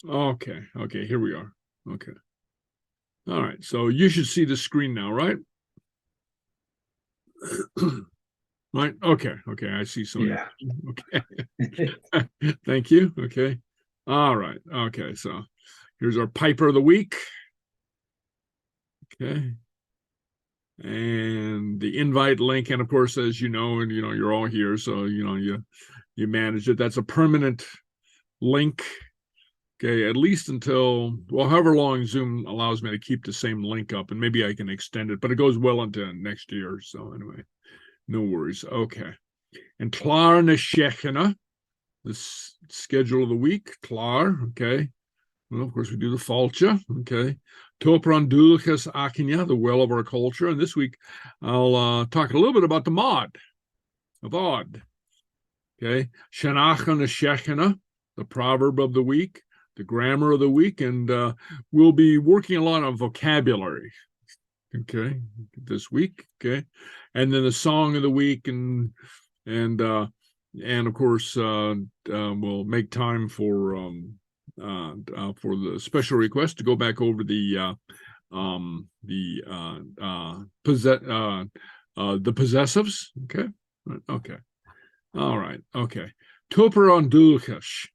Okay, here we are. Okay. All right, so you should see the screen now, right? Right. Okay. I see somebody. Yeah. Okay. Thank you. Okay. All right. Okay. So here's our Piper of the week. Okay. And the invite link, and of course, as you know, and you're all here, so you manage it. That's a permanent link. Okay, at least until, well, however long Zoom allows me to keep the same link up, and maybe I can extend it, but it goes well into next year. So anyway, no worries. Okay. And Clàr na Seachdaine, the schedule of the week, Clàr, okay. Well, of course, we do the Fàilte, okay. Tobar Dualchas Againne, the well of our culture. And this week, I'll talk a little bit about the Mhòd, of Òd, okay. Seanfhacal na Seachdaine, the proverb of the week, the grammar of the week, and we'll be working a lot on vocabulary, okay, this week, okay. And then the song of the week, and of course, we'll make time for the special request to go back over the possessives. Okay. Okay. All right. Okay. Tobar on Dualchas,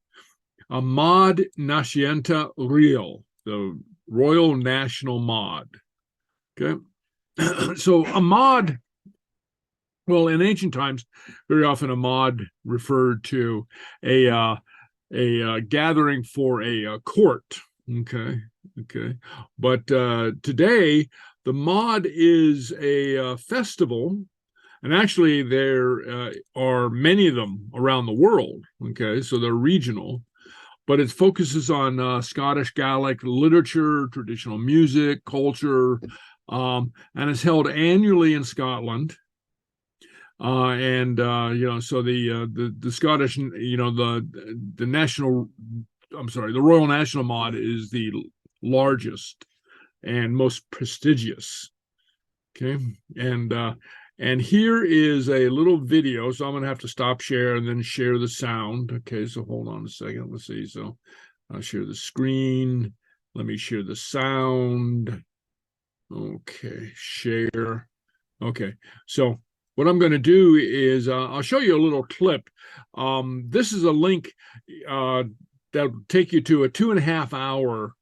a Mhòd Nascienta Real, the Royal National Mhòd. Okay. So a Mhòd, well, in ancient times, very often a Mhòd referred to a gathering for a court. Okay. But today, the Mhòd is a festival, and actually there are many of them around the world. Okay, so they're regional, but it focuses on Scottish Gaelic literature, traditional music, culture, and is held annually in Scotland. So the Scottish, the national, I'm sorry, the Royal National Mhòd is the largest and most prestigious. Okay, and here is a little video. So I'm going to have to stop share and then share the sound. Okay, so hold on a second. Let's see. So I'll share the screen. Let me share the sound. Okay, share. Okay, so what I'm going to do is I'll show you a little clip. This is a link that'll take you to a 2.5 hour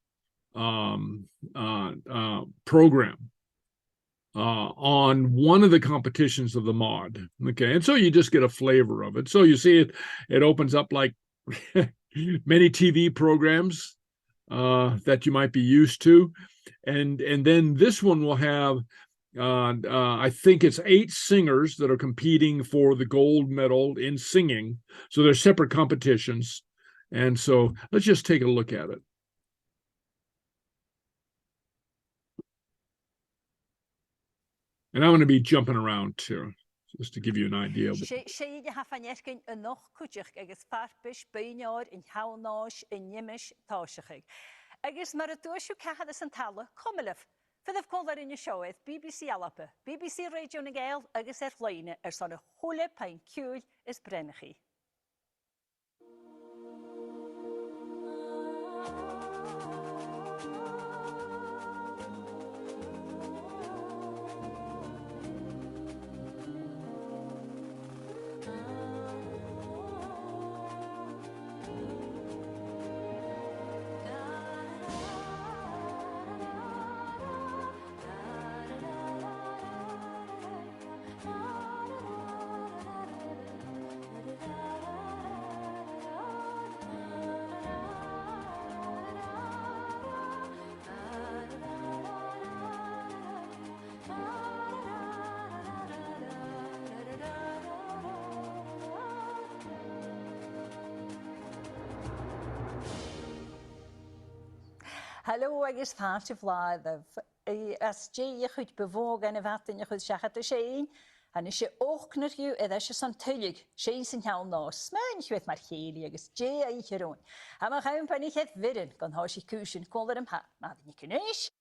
program on one of the competitions of the Mhòd. Okay, and so you just get a flavor of it. So you see it opens up like many TV programs that you might be used to, and then this one will have I think it's 8 singers that are competing for the gold medal in singing. So they're separate competitions. And so let's just take a look at it. And I'm going to be jumping around too, just to give you an idea. Fyddaf cwlwr yn y sioedd BBC Alapa, BBC Radio na Gael, agus Flaine, son y hwle pain ciwl ys brenach chi. Hallo, agus Fàilte Vlád as Jay chud bevóg an a vatin chud seachat a séin, an is sé óchnar hiú ed is san tuig, sé sin heall nás, smain chweth mar chéli agus Jay a icherón. Am a chaim pan ich het vidden, gan há si cúsin kólar am ha, ma ni kunéis.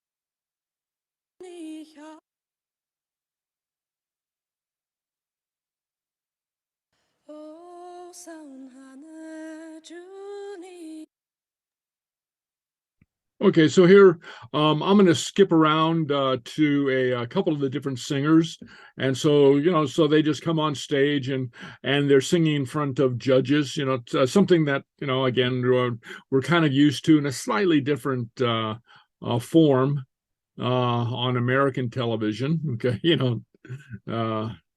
Oh, sound hana Juni. Okay, so here I'm going to skip around to a couple of the different singers, and so so they just come on stage and they're singing in front of judges. Something that again we're kind of used to in a slightly different form on American television. Okay,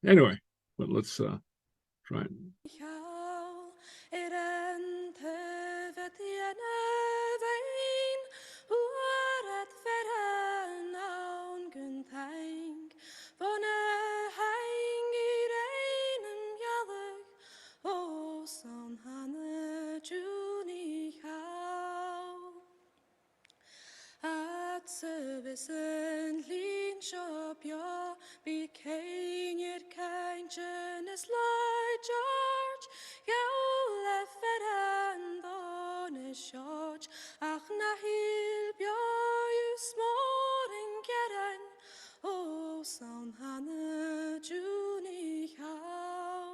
anyway, but let's try it. Servicen lin shopja became your kindness like George Gaule ferand on a short ach na hilbja you smoring geran oh son hanne juni how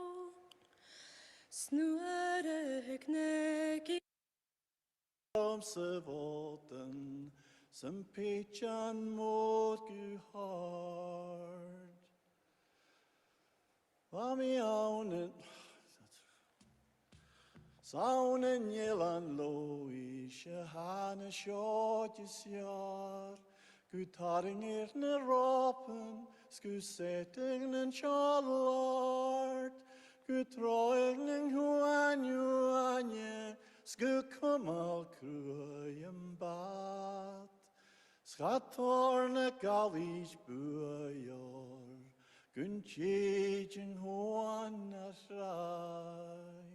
snuere hekneki Sevoten some pitch and Mhòd hard. Wami aunen saunen yelan loe shahana short is yar. Gutaring ne ropen, sku setting en charlord. Gutroing en huanye, sku kamal kruim bat. Schatorne galich buayor, gun chejin hoan asrai.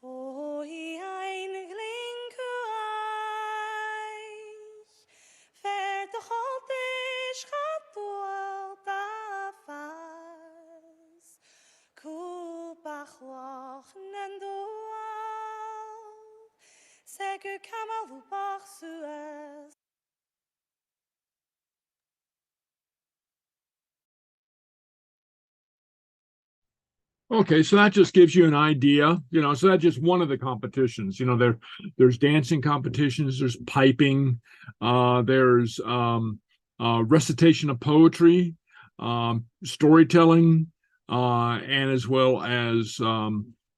Oh, ein glinkuis, ver de god is gatoel da fas, kubach nendoal, segu kamal ubach sues. Okay, so that just gives you an idea, so that's just one of the competitions. There's dancing competitions, there's piping, there's recitation of poetry, storytelling, and as well as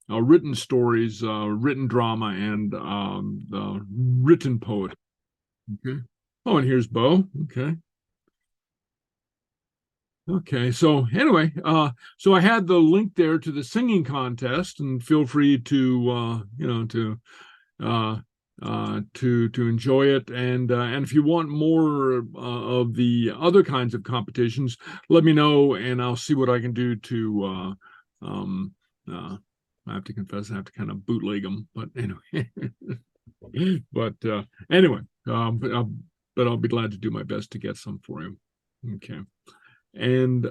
written stories, written drama, and written poetry. Okay. Oh, and here's Bo. Okay. Okay, so anyway, so I had the link there to the singing contest, and feel free to to enjoy it, and if you want more of the other kinds of competitions, let me know, and I'll see what I can do to. I have to confess, I have to kind of bootleg them, but anyway, but I'll be glad to do my best to get some for you. Okay. And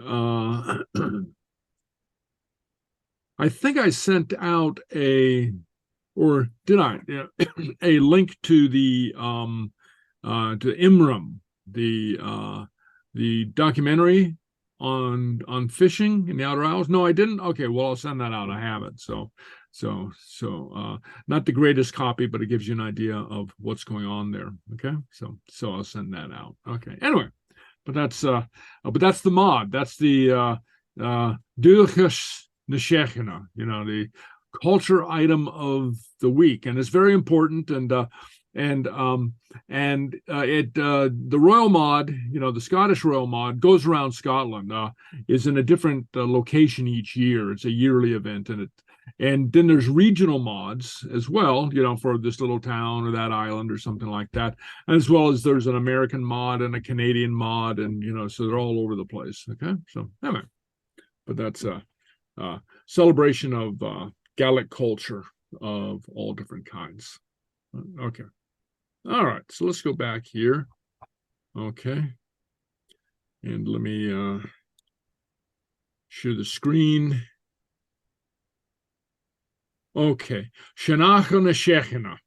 I think I sent out or did I? Yeah, a link to the to Imram, the documentary on fishing in the Outer Isles. No, I didn't. Okay, well I'll send that out. I have it. So not the greatest copy, but it gives you an idea of what's going on there. Okay, so I'll send that out. Okay. Anyway. But that's the Mhòd. That's the Dualchas Againne, the culture item of the week, and it's very important. And the Royal Mhòd, the Scottish Royal Mhòd, goes around Scotland. Is in a different location each year. It's a yearly event, and then there's regional Mhòds as well, for this little town or that island or something like that, as well as there's an American Mhòd and a Canadian Mhòd, and so they're all over the place. Okay, so anyway, but that's a celebration of Gaelic culture of all different kinds. Okay, all right, so let's go back here. Okay, and let me share the screen. Okay, Seanfhacal.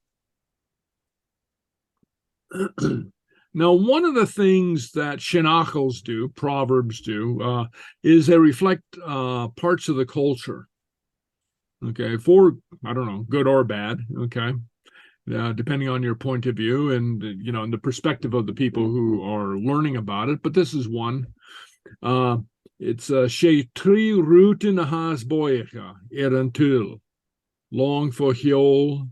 Now, one of the things that Seanfhacals do, Proverbs do, is they reflect parts of the culture. Okay, for, I don't know, good or bad. Okay, depending on your point of view and and the perspective of the people who are learning about it. But this is one. It's she tri rootin has boicha erantul long for hiol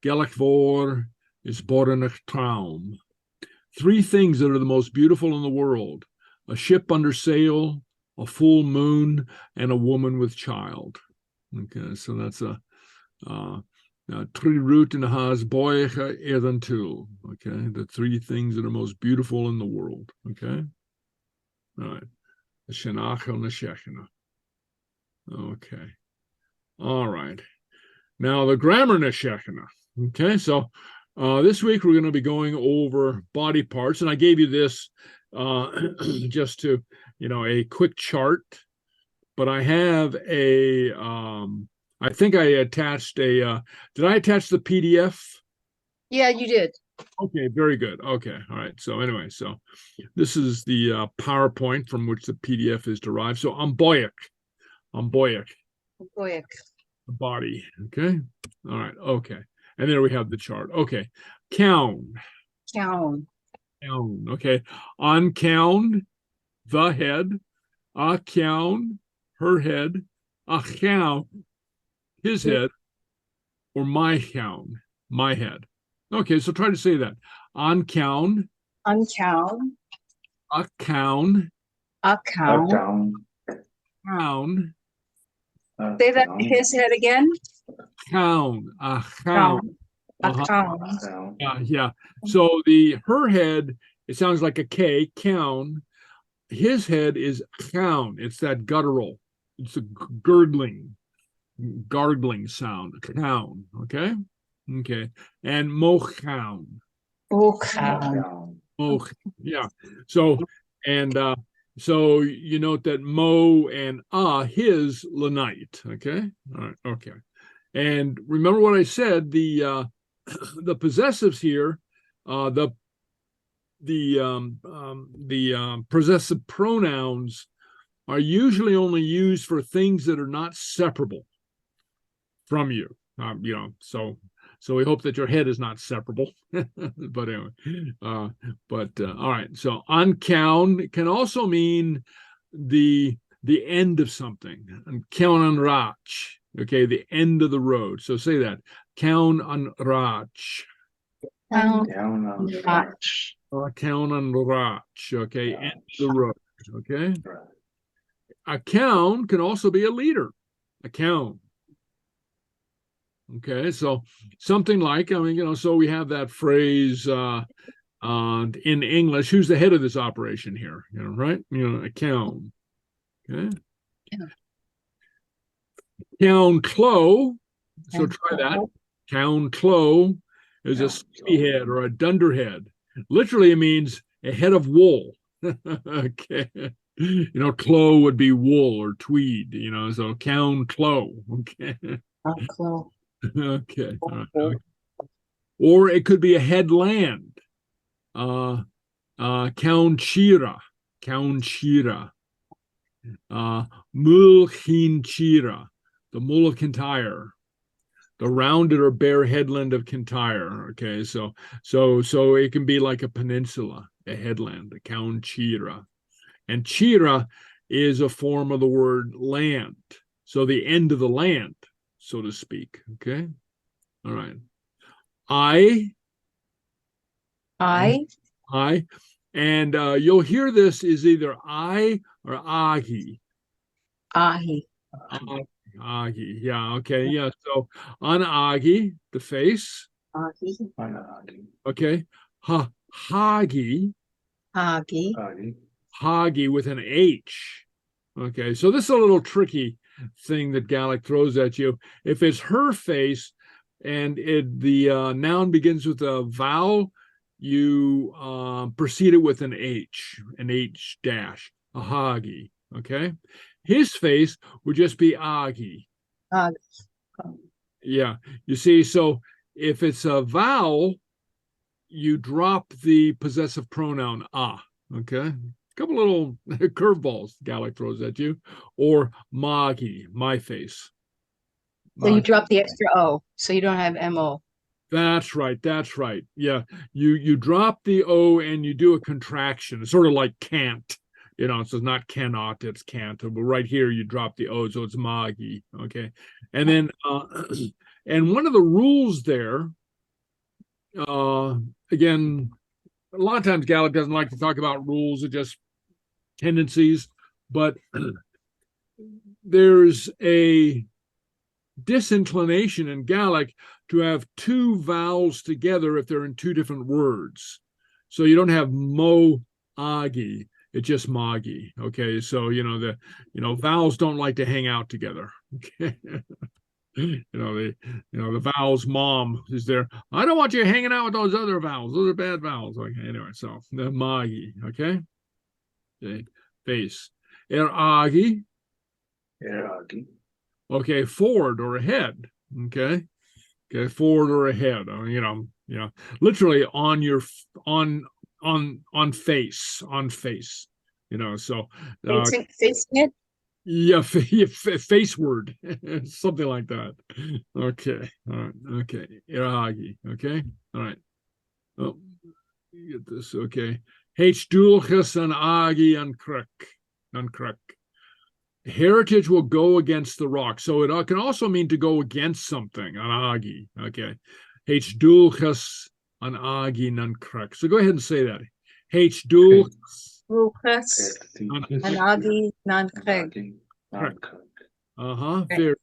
gelach vor is borenach traum. Three things that are the most beautiful in the world: a ship under sail, a full moon, and a woman with child. Okay, so that's a tri root has boicha erantul. Okay, the three things that are most beautiful in the world. Okay, all right. Okay. All right. Now the grammar neshechana. Okay, so this week we're going to be going over body parts, and I gave you this just to, a quick chart, but I have a, I think I attached a, did I attach the PDF? Yeah, you did. Okay, very good. Okay, all right. So anyway, so this is the PowerPoint from which the PDF is derived. So I'm boic, Boy, the body. Okay, all right. Okay, and there we have the chart. Okay, cown. Okay, on cown, the head. A cown, her head. A cown, his head, or my cown, my head. Okay, so try to say that. On cown. uncown, A cown. account. Cown. Say that his head again. Cown. A cown. Account. Yeah. So her head, it sounds like a K, cown. His head is cown. It's that guttural. It's a gargling sound. Cown. Okay. Okay. And mochown. Moch. Yeah. So so you note that mo and his lenite. Okay. All right. Okay. And remember what I said, the possessives here, the possessive pronouns are usually only used for things that are not separable from you. So we hope that your head is not separable. But anyway, all right. So uncown can also mean the end of something. Cown an rach. Okay, the end of the road. So say that. Cown an rach. Cown an rach. Okay, end of the road. Okay. A cown can also be a leader. A cown. Okay, so something like, so we have that phrase in English, who's the head of this operation here, right? A cown. Okay. Cown clo, so try that. Cown clo is a sleepyhead or a dunderhead. Literally, it means a head of wool. Okay. Clo would be wool or tweed, so cown clo. Okay. Okay. All right. Or it could be a headland. Cown chira. Mulchin chira, the Mull of Kintyre, the rounded or bare headland of Kintyre. Okay, so it can be like a peninsula, a headland, a Cown chira. And chira is a form of the word land. So the end of the land, so to speak. Okay. All right. I. And you'll hear this is either I or ahi. Ahi. Yeah. Okay. Yeah. So on ahi, the face. Okay. Hagi. Hagi with an H. Okay. So this is a little tricky thing that Gaelic throws at you. If it's her face and the noun begins with a vowel, you precede it with an H dash, a hagi. Okay. His face would just be agi. Yeah. You see, so if it's a vowel, you drop the possessive pronoun okay? Couple little curveballs Gaelic throws at you, or magi, my face. So you drop the extra O, so you don't have MO. That's right. That's right. Yeah. You drop the O and you do a contraction. It's sort of like can't, so it's not cannot, it's can't. But right here you drop the O, so it's magi. Okay. And then and one of the rules there, again, a lot of times Gaelic doesn't like to talk about rules, it's just tendencies, but there's a disinclination in Gaelic to have two vowels together if they're in two different words. So you don't have mo agi, it's just magi. Okay, so the vowels don't like to hang out together. Okay. The vowels mom is there. I don't want you hanging out with those other vowels. Those are bad vowels. Okay, anyway, so the magi, okay? Okay, face. Agi. Agi. Okay, forward or ahead. Okay, forward or ahead. Literally on your on face, on face. So facing it. Yeah, face word, something like that. Okay, all right, okay. Agi, okay, all right. Oh, get this. Okay. Dualchas Againne and Clàr. Heritage will go against the rock. So it can also mean to go against something, an agi. Okay. Dualchas Againne and Clàr. So go ahead and say that. Dualchas Againne and Clàr. Very,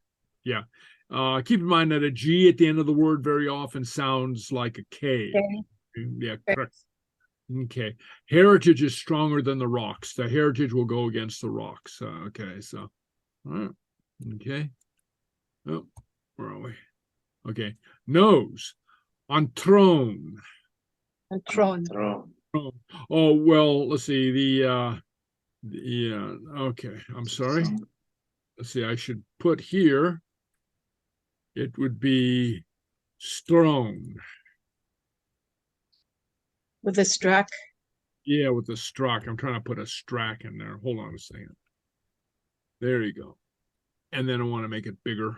yeah. Keep in mind that a G at the end of the word very often sounds like a K. Yeah, correct. Okay. Heritage is stronger than the rocks. The heritage will go against the rocks. Okay, so all right. Okay. Oh, where are we? Okay. Nose. On throne. On throne. Oh, well, let's see. Okay. I'm sorry. Let's see, I should put here. It would be strong. With a strack? Yeah, with the strack. I'm trying to put a strack in there. Hold on a second. There you go. And then I want to make it bigger.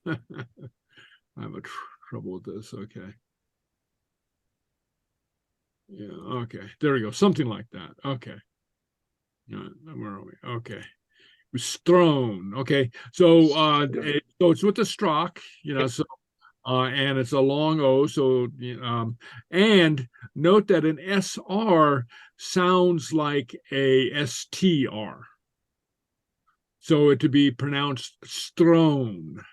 I have trouble with this. Okay. Yeah, okay. There we go. Something like that. Okay. Where are we? Okay. Strone. Okay. So so it's with the strack, so and it's a long O. So and note that an SR sounds like a STR. So it to be pronounced strone.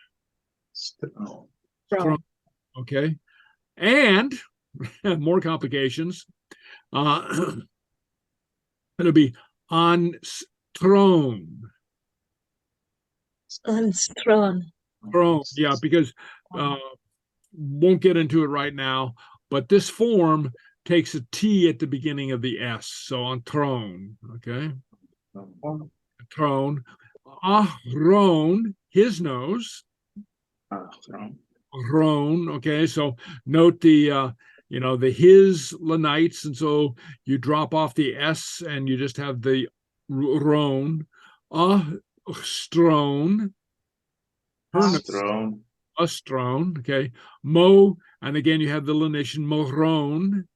Strone. Okay. And more complications. It'll be on throne. On throne. Throne, yeah, because won't get into it right now, but this form takes a T at the beginning of the S, so on throne, okay? Throne. Ahron, his nose. Ahron, okay, so note the the his lenites, and so you drop off the S and you just have the ron. Strone. Strone, okay. Mo, and again you have the lenition moron.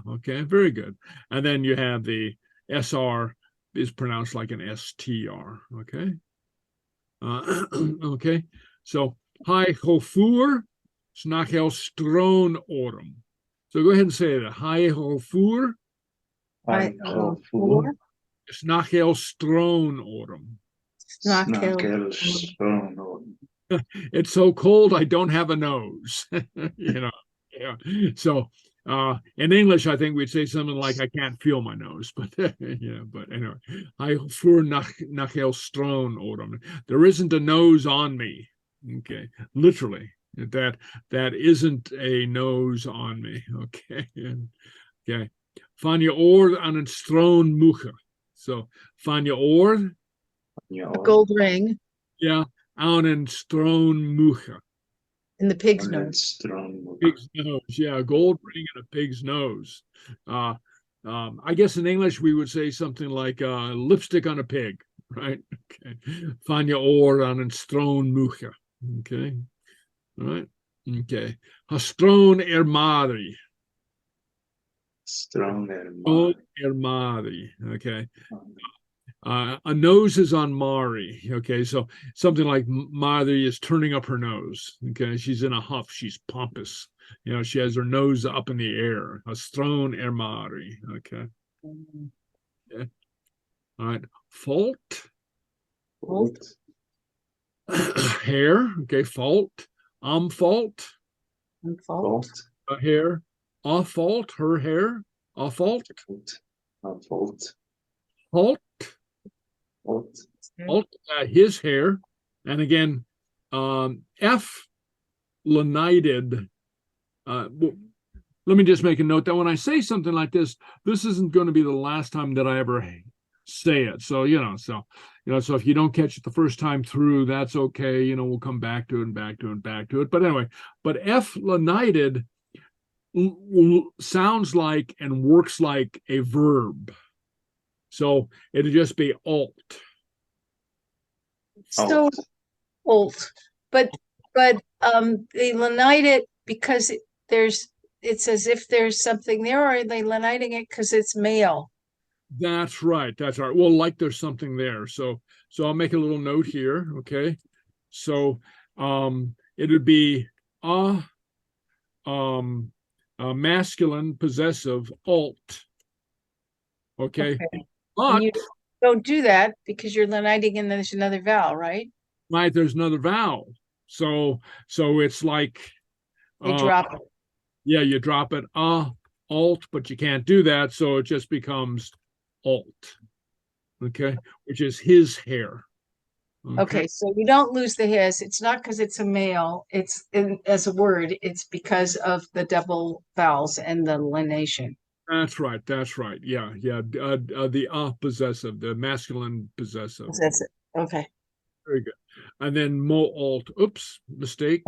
Okay, very good. And then you have the SR is pronounced like an STR, okay. Okay, so hi hofur snachel strone orum. So go ahead and say that. Hi hofur snachel strone orum. It's so cold I don't have a nose. Yeah. So in English I think we'd say something like I can't feel my nose, but yeah, but anyway. I for nachel strone orum. There isn't a nose on me. Okay, literally. That isn't a nose on me. Okay. Okay. Fanja oor aan een stroon mucha. So Fanja oor. A gold ring. Yeah, aan een stroon mucha. In the pig's And then nose. strong. Pig's nose, yeah, a gold ring and a pig's nose. I guess in English we would say something like lipstick on a pig, right? Okay. Fanja Òran and stroon mucha. Okay. All right. Okay. Hastroon Madri. Strong and Stroon Madri. Okay. A nose is on Mari. Okay, so something like Mari is turning up her nose. Okay, she's in a huff. She's pompous. You know, she has her nose up in the air. A strone Mari. Okay. Okay. All right. Fault. fault. Hair. Okay. Fault. Fault. Fault. Fault. Hair. A fault. Her hair. A fault. Fault. Fault. Fault. Fault. Fault. His hair. And again, F. Lenited. Let me just make a note that when I say something like this isn't going to be the last time that I ever say it. So, so if you don't catch it the first time through, that's okay. We'll come back to it and back to it and back to it. But anyway, but F lenited sounds like and works like a verb. So it'd just be alt. So alt. But they lenite it because it's as if there's something there, or are they leniting it because it's male? That's right. That's right. Well, like there's something there. So I'll make a little note here. Okay. So it would be masculine possessive alt. Okay. But And you don't do that because you're leniting and there's another vowel, right? right, there's another vowel. So it's like You drop it. Yeah, you drop it alt, but you can't do that, so it just becomes alt. Okay, which is his hair. Okay, so you don't lose the his. It's not because it's a male. It's as a word. It's because of the double vowels and the lenation. That's right. Yeah. The possessive, the masculine possessive. That's it. Okay. Very good. And then alt. Oops, mistake.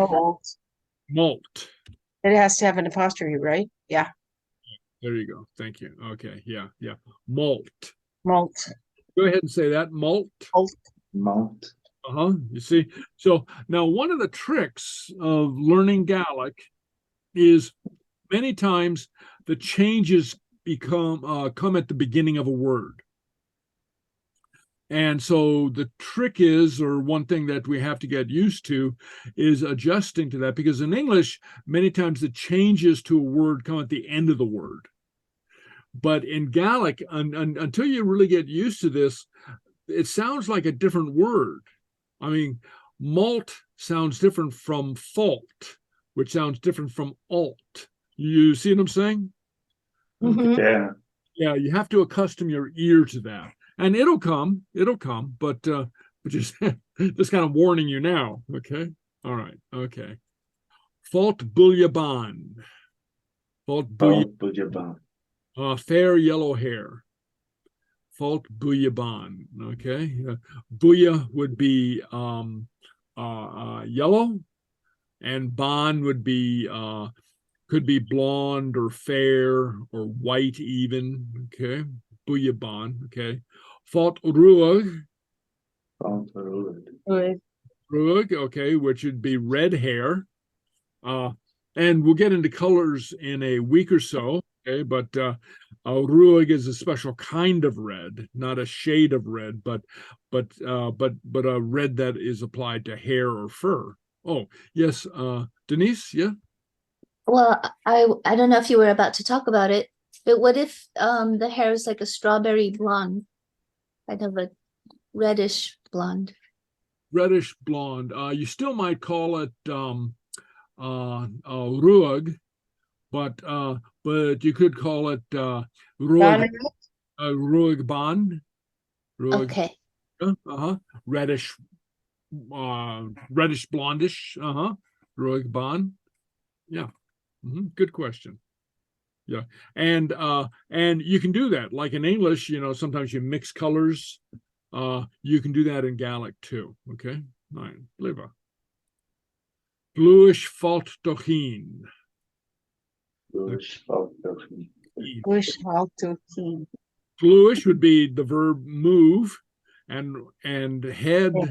Malt. It has to have an apostrophe, right? Yeah. There you go. Thank you. Okay. Yeah. Malt. Malt. Go ahead and say that. Malt. Malt. You see. So now one of the tricks of learning Gaelic is many times the changes come at the beginning of a word. And so the trick is, or one thing that we have to get used to, is adjusting to that, because in English, many times the changes to a word come at the end of the word. But in Gaelic, until you really get used to this, it sounds like a different word. I mean, malt sounds different from fault, which sounds different from alt. You see what I'm saying? Mhm. Yeah. Yeah, you have to accustom your ear to that. And it'll come, but just kind of warning you now. Okay. All right. Okay. Fault bouillaban. Fault Bouillaban. fair yellow hair. Fault bouillaban. Okay. Bouilla would be yellow, and ban would be could be blonde or fair or white even. Okay. Bouillaban. Okay. Fault ruag. Good. Ruag, okay, which would be red hair. And we'll get into colors in a week or so, okay, but ruag is a special kind of red, not a shade of red, but a red that is applied to hair or fur. Oh, yes, Denise, yeah? Well, I don't know if you were about to talk about it, but what if the hair is like a strawberry blonde, kind of a reddish blonde? Reddish blonde. You still might call it ruag, but you could call it ruag ban. Ruag, Okay. reddish blondish. Ruag ban. Yeah. Good question. Yeah, and you can do that like in English. Sometimes you mix colors. You can do that in Gaelic too. Okay, 9 Liva. Gluish fault dochin. Bush, Faltohin. Bush halt to keen. Gluish would be the verb move, and head or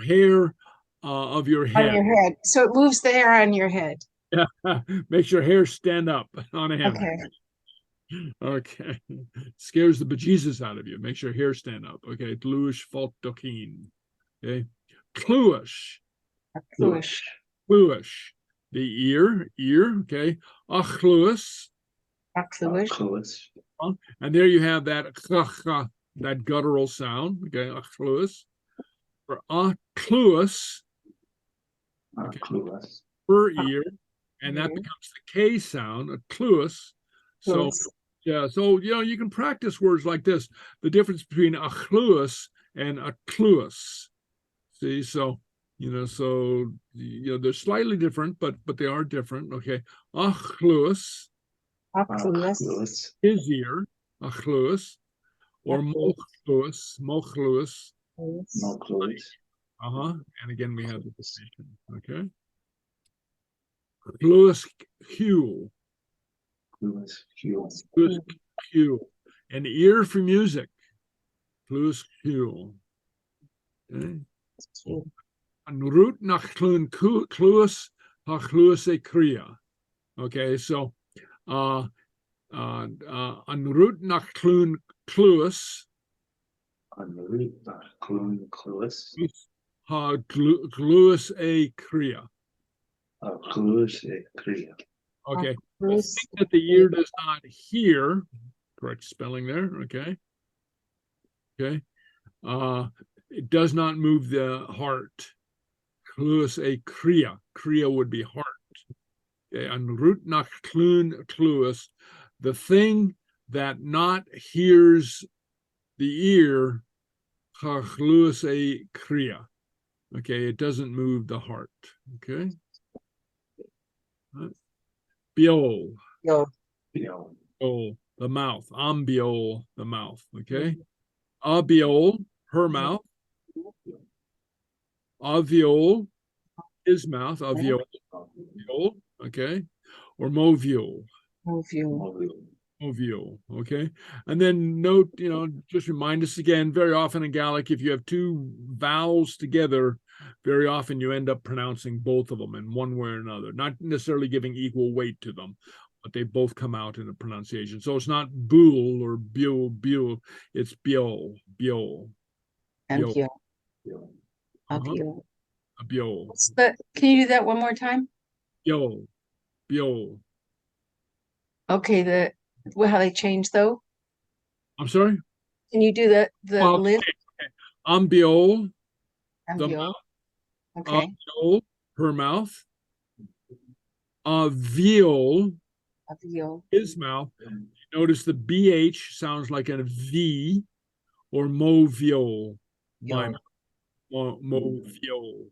hair of your On head. your head. So it moves the hair on your head. Yeah, makes your hair stand up on end. Okay. Okay. Scares the bejesus out of you. Makes your hair stand up. Okay. Gluish fault dochin. Okay. Cluish. Bush. Cluish. The ear. Okay. Achluis. Bush. Cluis. And there you have that that guttural sound. Okay. Achluis. Or cluis Cluis. per ear. And that becomes the K sound, a cluis. So yeah, so you can practice words like this. The difference between a cluis and a cluis. See, so they're slightly different, but they are different. Okay, a cluis, Cluis. his ear, a cluis, or mochluis. No Cluis. And again we have the distinction. Okay, cluis hue. Cluis. Fuel. Cluis hue. An ear for music. Cluis hue. Okay. An root nach clun cluis ha cluis e cria. Okay, so an root nach clun cluis On the root, Clun Cluis. ha cluis e cria. Cluis e Cria. Okay, the thing that the ear does not hear, correct spelling there. Okay, it does not move the heart. Cluis e cria. Cria would be heart. Okay, and root nach clun cluis, the thing that not hears the ear, ha cluis e cria. Okay, it doesn't move the heart. Okay. Biol. The mouth. Ambiol, the mouth. Okay. Abiol, her mouth. Aviol, his mouth. Aviol. Okay. Or moviol. Moviol. Okay. And then note, just remind us again, very often in Gaelic, if you have two vowels together, very often you end up pronouncing both of them in one way or another, not necessarily giving equal weight to them, but they both come out in the pronunciation. So it's not bool or biol, it's biol. And Biol. Biol. Biol. Can you do that one more time? Biol. Okay, how they change though? I'm sorry? Can you do the lid? Okay. Ambiol, the Biol. mouth. Okay. Aviol, her mouth. Aviol, Biol. his mouth. Notice the BH sounds like a V, or moviol, my mouth. Moviol.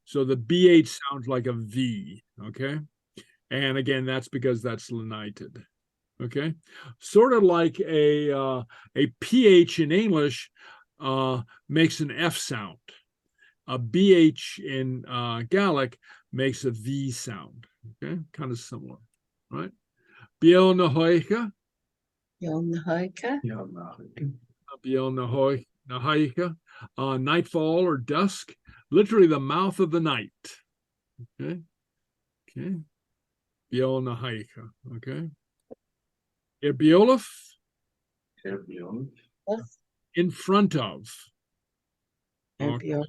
So the BH sounds like a V, okay? And again, that's because that's lenited, okay? Sort of like a PH in English makes an F sound. A BH in Gaelic makes a V sound, okay? Kind of similar, right? Biel na hoicha. Nightfall or dusk, literally the mouth of the night. Okay. Biel na hoicha. Okay. Biolaf. In front of. Okay.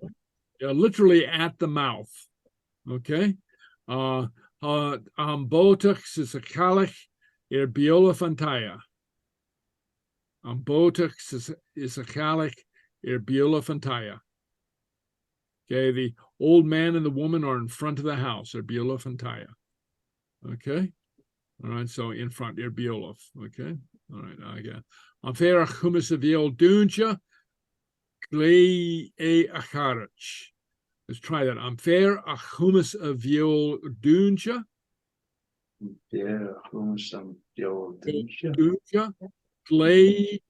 Yeah, literally at the mouth. Okay. Botox is a calich. Biolafantaya. Botox is a calich. Biolafantaya. Okay, the old man and the woman are in front of the house. Biolafantaya. Okay. All right, so in front, biolaf. Okay. All right, I got. Amfer chumis aviol duncha, clay a acharach. Let's try that. Amfer chumis aviol duncha. Duncha, clay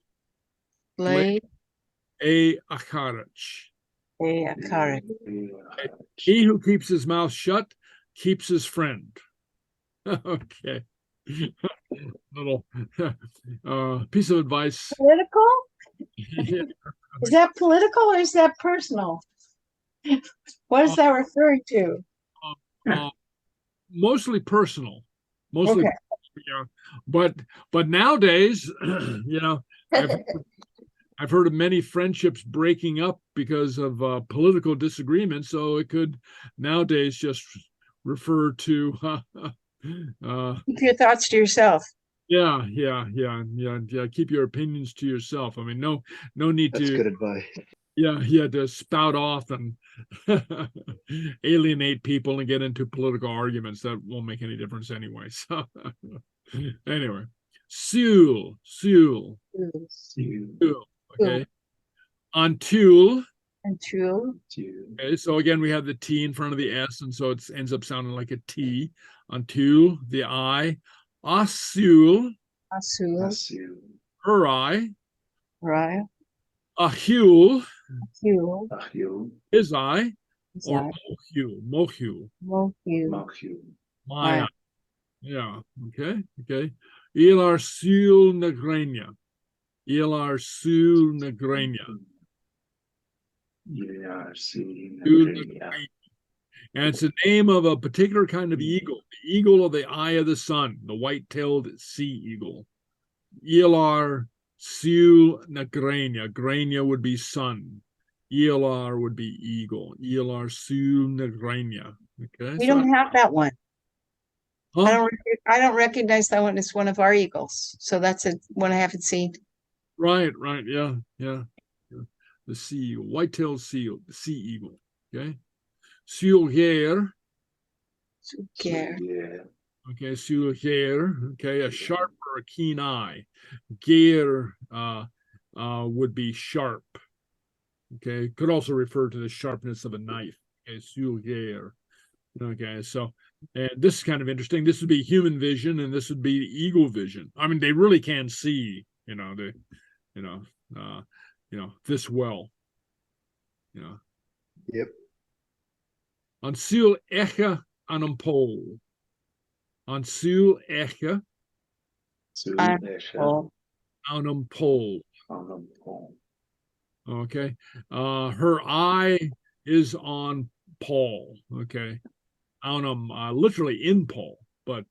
a acharach. He who keeps his mouth shut keeps his friend. Okay. Little piece of advice. Political? Yeah. Is that political or is that personal? What is that referring to? Mostly personal. Mostly, Okay. yeah. But nowadays, you know, I've heard of many friendships breaking up because of political disagreement. So it could nowadays just refer to Keep your thoughts to yourself. yeah. Keep your opinions to yourself. I mean, no need That's to good advice. to spout off and alienate people and get into political arguments. That won't make any difference anyway. So anyway, Seul. Okay. Antul. Until Okay, so again, we have the T in front of the S, and so it ends up sounding like a T. Antul, the I. Asul, Asul, her I. right? Ahul, You, his I. Or Mohu, my Right. I. Yeah, okay. Ilar sul negrenia. Yeah, see. And it's the name of a particular kind of eagle, the eagle of the eye of the sun, the white-tailed sea eagle. Ilar sul negrenia. Grania would be sun. Ilar would be eagle. Ilar sul negrenia. Okay. We don't have that one. Huh? I don't recognize that one as one of our eagles. So that's one I haven't seen. Right. Yeah. The sea eagle, white-tailed sea eagle. Okay. Sulher. Care. Yeah. Okay, sulher. Okay, a sharp or a keen eye. Gear would be sharp. Okay, could also refer to the sharpness of a knife. Okay, sulher. Okay, so and this is kind of interesting. This would be human vision, and this would be eagle vision. I mean, they really can see, this well. Yep. An sul eche an een pol. An sul eche Oh, an een pol. Okay. Her eye is on Paul. Okay. Literally in Paul, but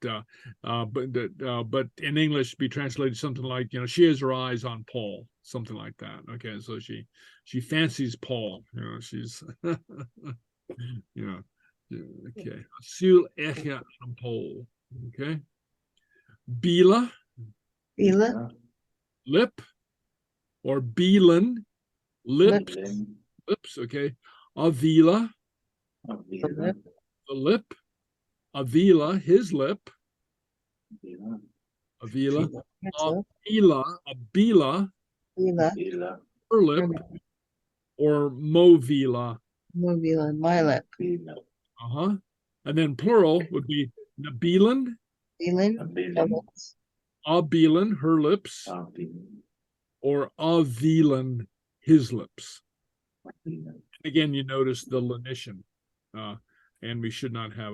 in English be translated something like, she has her eyes on Paul, something like that. Okay. So she fancies Paul, she's, okay. Sul eche an Paul. Okay. Bila, lip, or Bilan, lips, okay. Avila, the lip. Avila, his lip. Avila. Abila, her lip. Or Movila. my lip. And then plural would be Nabilan, Abilan, her lips. Or Avilan, his lips. Again, you notice the lenition, and we should not have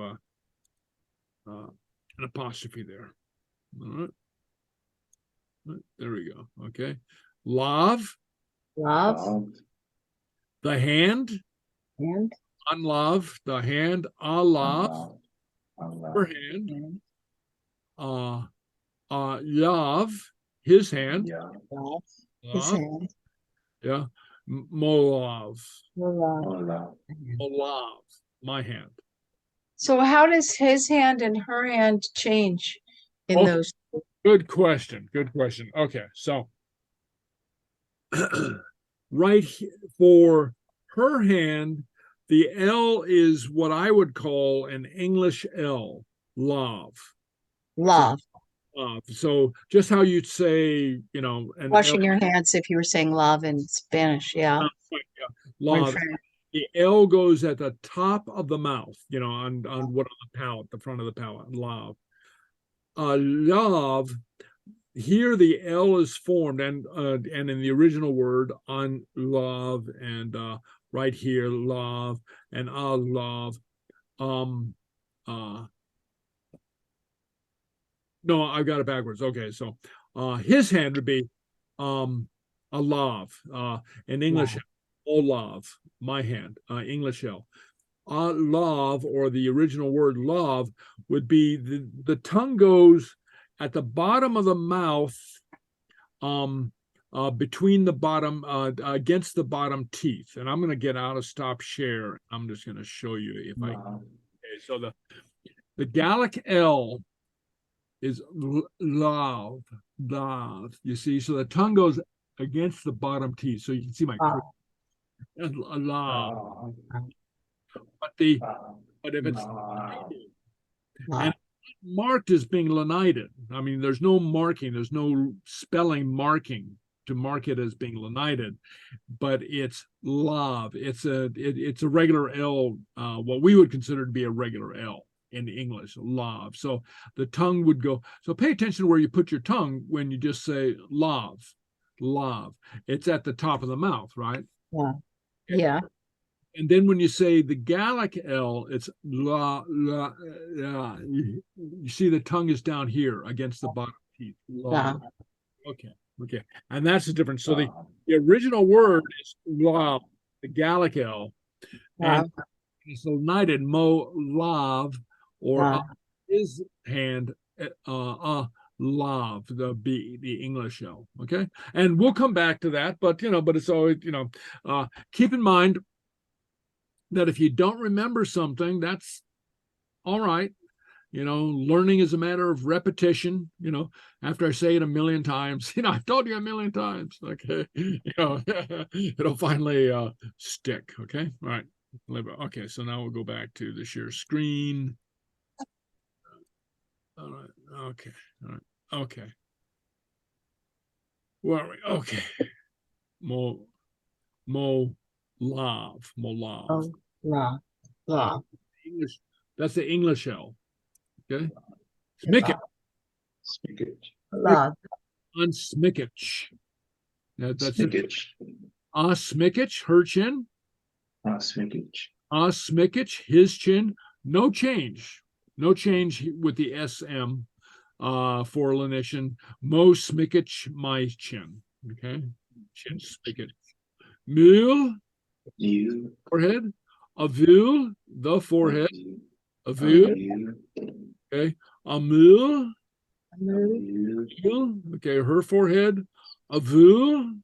an apostrophe there. All right. There we go. Okay. Lav, the hand. And Unlav, the hand. Alav, her hand. Yav, his hand. his hand. Yeah. Molav, my hand. So how does his hand and her hand change in Oh. those? Good question. Okay, so right for her hand, the L is what I would call an English L, love. So just how you'd say, an Washing L, your hands if you were saying love in Spanish, yeah. love. The L goes at the top of the mouth, on what on the palate, the front of the palate, love. Love, here the L is formed, and in the original word, on love, and right here, love, and love. no, I've got it backwards. Okay, so his hand would be a lav. In English, olav, my hand, English L. Lav, or the original word lav, would be the tongue goes at the bottom of the mouth, between the bottom, against the bottom teeth. And I'm going to get out of stop share. I'm just going to show you if I. Okay, so the Gallic L is lav, lav. You see, so the tongue goes against the bottom teeth. So you can see my lav. But if it's and marked as being lenited, I mean, there's no marking, there's no spelling marking to mark it as being lenited, but it's lav. It's a regular L, what we would consider to be a regular L in English, lav. So the tongue would go. So pay attention to where you put your tongue when you just say lav, lav. It's at the top of the mouth, right? Yeah. Yeah. And then when you say the Gallic L, it's la, la, la. You see the tongue is down here against the bottom teeth. La. Okay, okay. And that's the difference. So the original word is la, the Gallic L. And it's lenited, mo, lav, or his hand, lav, the English L. Okay. And we'll come back to that, but but it's always, keep in mind that if you don't remember something, that's all right. Learning is a matter of repetition. After I say it a million times, I've told you a million times. Okay. It'll finally stick. Okay. All right. Okay. So now we'll go back to the share screen. All right. Okay. All right. Okay. Where are we? Okay. Lav. English. That's the English L. Okay. Smickit. Unsmickich. That's it. Smickich, her chin. Smickich, his chin. No change. No change with the SM for lenition. Mo smickich, my chin. Okay. Chin smickich. Mule, forehead. Avul, the forehead. Avul. Okay. Amul. Okay, her forehead. Avul.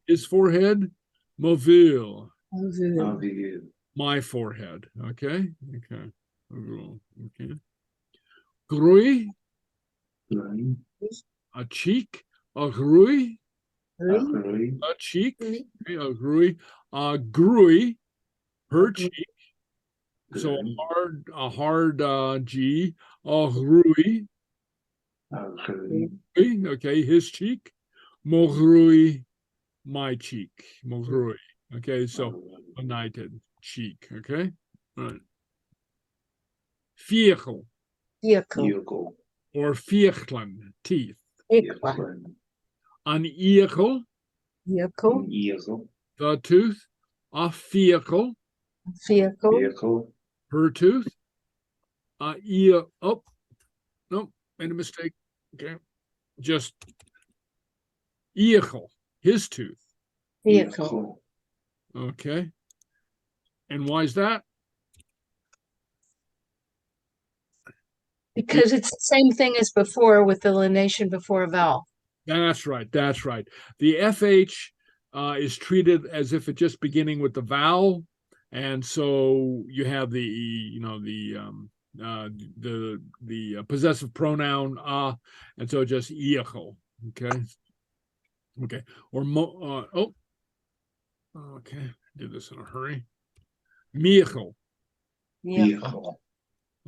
His forehead. Movil. My forehead. Okay. Okay. Okay. Grui. A cheek. A grui. A cheek. Okay, a grui. Grui. Her cheek. So a hard G. Grui. Okay, his cheek. Mogrui, my cheek. Mogrui. Okay, so united cheek. Okay, all right. Vehicle. Or vierklen, teeth. An eagle. The tooth. A vehicle. Her tooth. Ear. Oh, no, made a mistake. Okay, just eagle, his tooth. Okay, and why is that? Because it's the same thing as before with the lenation before a vowel. That's right. That's right. The FH is treated as if it's just beginning with the vowel, and so you have the the possessive pronoun and so just echo. Okay. Okay. Or okay. Do this in a hurry. Miechel.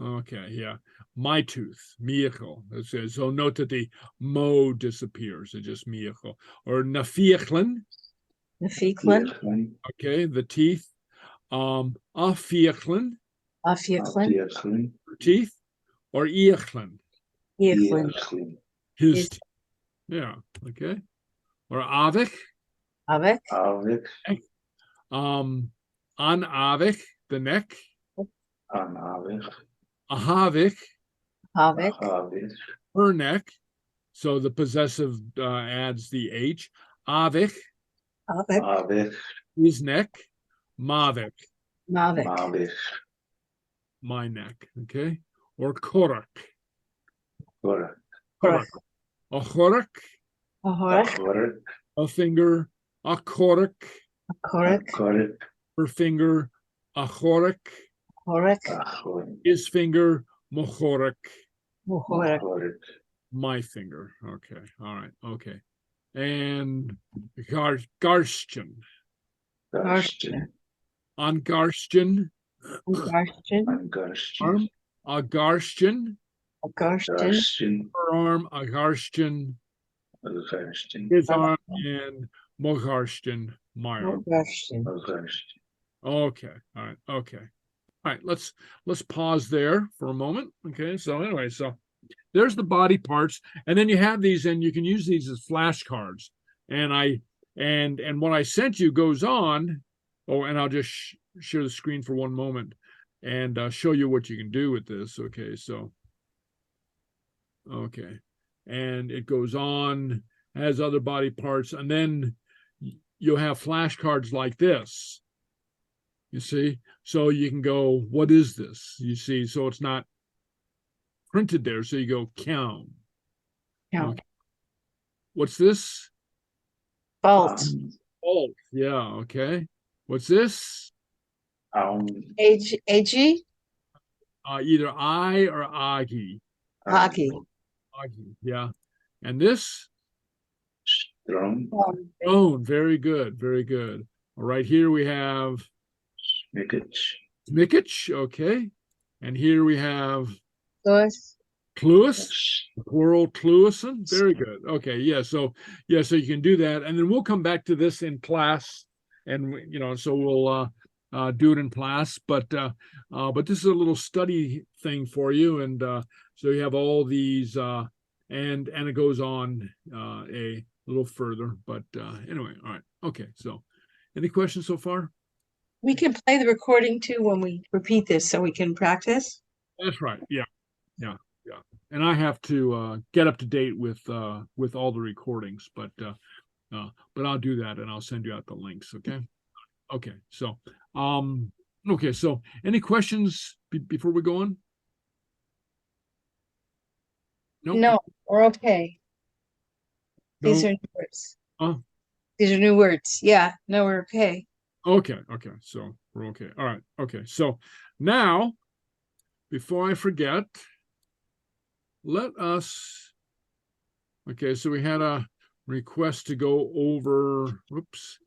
Okay, yeah. My tooth, miechel. So note that the mo disappears. It's just miechel. Or nafiechlen. Okay, the teeth. Afiechlen. Teeth. Or iechlen. His teeth. Yeah, okay. Or avich. An avich, the neck. Anavich. Ahavik, Havik, Ahavich. her neck. So the possessive adds the H. Avik, Havik, Avich. his neck. Mavik, Mavik, Mavich. my neck. Okay. Or korak. Korak. Korak. A korak, Ahorik, Korak. a finger. A korak, Korik, Korak. her finger. A korak, Horik, Achorik. his finger. Mochorak, Muhorik, Korak. my finger. Okay. All right. Okay. And Garstchen. Garstin. On Garstchen. Garstin, And Garstin. Arm. A Garstchen. Garstin, Garstin. Her arm. A Garstchen. Garstin. His arm. And Mogarstchen. My arm. Garstin. Garstin. Okay. All right. Okay. All right. Let's pause there for a moment. Okay. So anyway, so there's the body parts, and then you have these, and you can use these as flashcards. And what I sent you goes on. Oh, and I'll just share the screen for one moment and show you what you can do with this. Okay. So. Okay. And it goes on, has other body parts, and then you'll have flashcards like this. You see, so you can go, what is this? You see, so it's not printed there. So you go count. Count. Okay. What's this? Fault. Oh, yeah. Okay. What's this? AG, Either I or Agi. Hockey. Agi. Yeah. And this? Strong. Stone. Very good. Very good. All right. Here we have Mikich. Mikich. Okay. And here we have Lewis. Cluis. Plural Cluison. Very good. Okay. Yeah. So you can do that. And then we'll come back to this in class. And so we'll do it in class. But this is a little study thing for you. And so you have all these and it goes on a little further. But anyway, all right. Okay. So any questions so far? We can play the recording too when we repeat this so we can practice. That's right. Yeah. And I have to get up to date with all the recordings, but I'll do that and I'll send you out the links. Okay. Okay. So okay. So any questions before we go on? Nope. No, we're okay. These No? are new words. Oh. These are new words. Yeah, no, we're okay. Okay. So we're okay. All right. Okay. So now, before I forget, let us. Okay. So we had a request to go over. Whoops.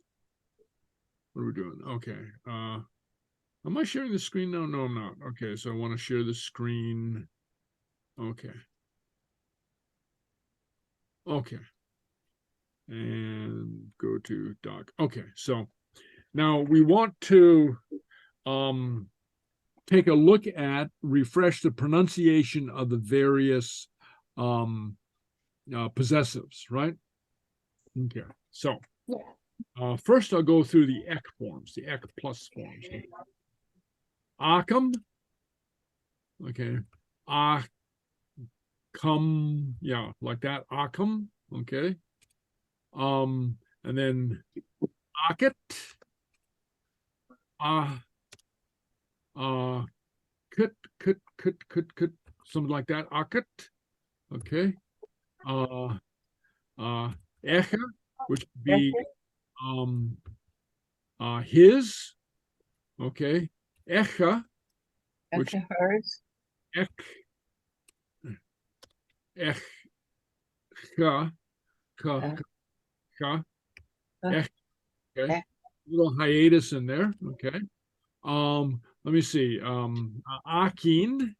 What are we doing? Okay. Am I sharing the screen now? No, I'm not. Okay. So I want to share the screen. Okay. Okay. And go to doc. Okay. So now we want to take a look at, refresh the pronunciation of the various possessives, right? Okay. So first I'll go through the ek forms, the ek plus forms. Akum. Okay. Akum. Yeah, like that. Akum. Okay. And then akit. Kut, something like that. Akit. Okay. Echa, which would be his. Okay. Echa, which hers. Okay. Little hiatus in there. Okay. Let me see. Akin.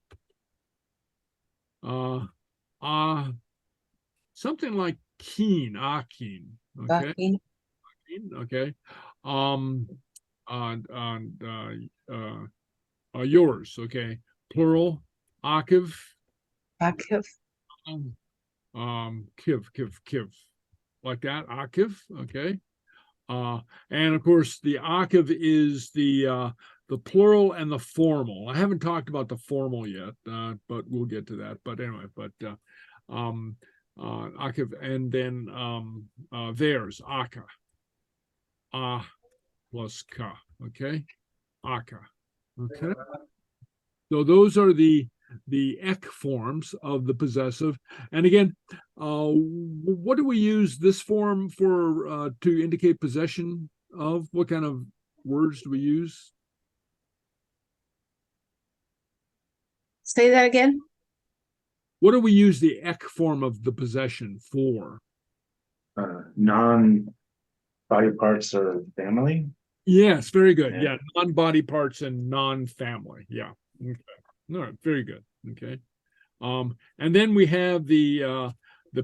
Something like keen. Akin. Okay. Akin. Okay. Yours. Okay. Plural. Akiv. Akiv. Kiv. Like that. Akiv. Okay. And of course, the akiv is the the plural and the formal. I haven't talked about the formal yet, but we'll get to that. But anyway, akav, and then theirs, aka, plus ka, okay, aka, okay. So those are the ek forms of the possessive. And again, what do we use this form for to indicate possession of? What kind of words do we use? Say that again. What do we use the ek form of the possession for? Non-body parts or family. Yes, very good. Yeah. Yeah, non-body parts and non-family. Yeah. Okay. All right, very good. Okay. And then we have the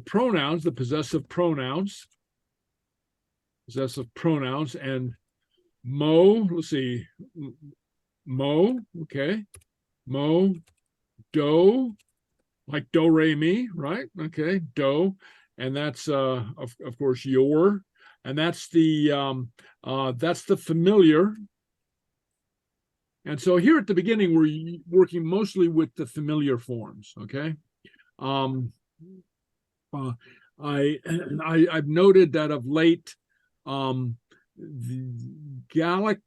pronouns, the possessive pronouns. Possessive pronouns and mo, let's see, mo, okay. Mo, do, like do, re, mi, right? Okay, do. And that's of course your, and that's the familiar. And so here at the beginning, we're working mostly with the familiar forms, okay? I've noted that of late, the Gallic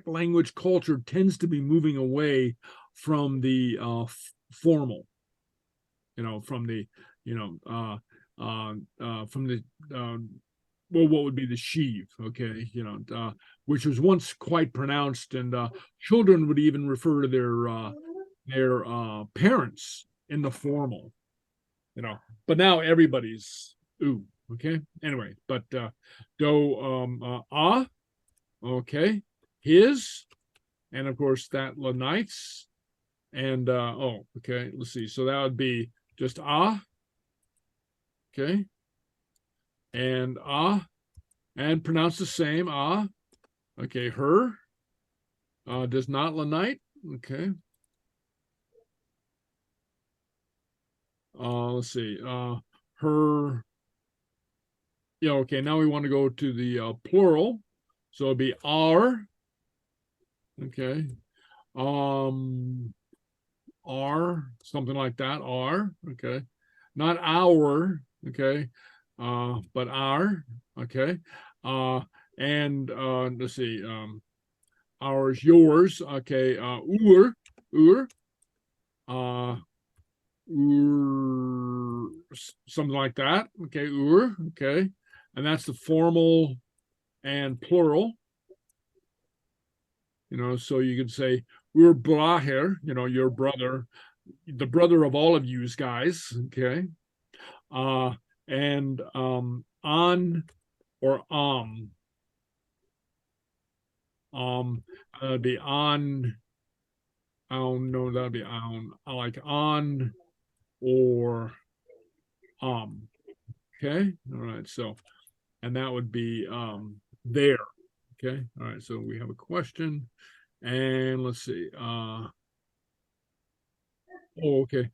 language culture tends to be moving away from the formal, from the, well, what would be the sheave, okay, which was once quite pronounced, and children would even refer to their parents in the formal, but now everybody's ooh, okay. Anyway, but okay, his, and of course that Lanites, and okay, let's see. So that would be just okay, and and pronounce the same okay, her does not Lanite, okay. Let's see, her, yeah, okay, now we want to go to the plural, so it'd be our, okay, are, something like that, are, okay, not our, okay, but our, okay, and let's see, ours, yours, okay, something like that, okay, okay, and that's the formal and plural, so you could say braher, your brother, the brother of all of you guys, okay, and on or the on, oh no, that'd be on, like on or okay, all right, so, and that would be there, okay, all right, so we have a question, and let's see, okay,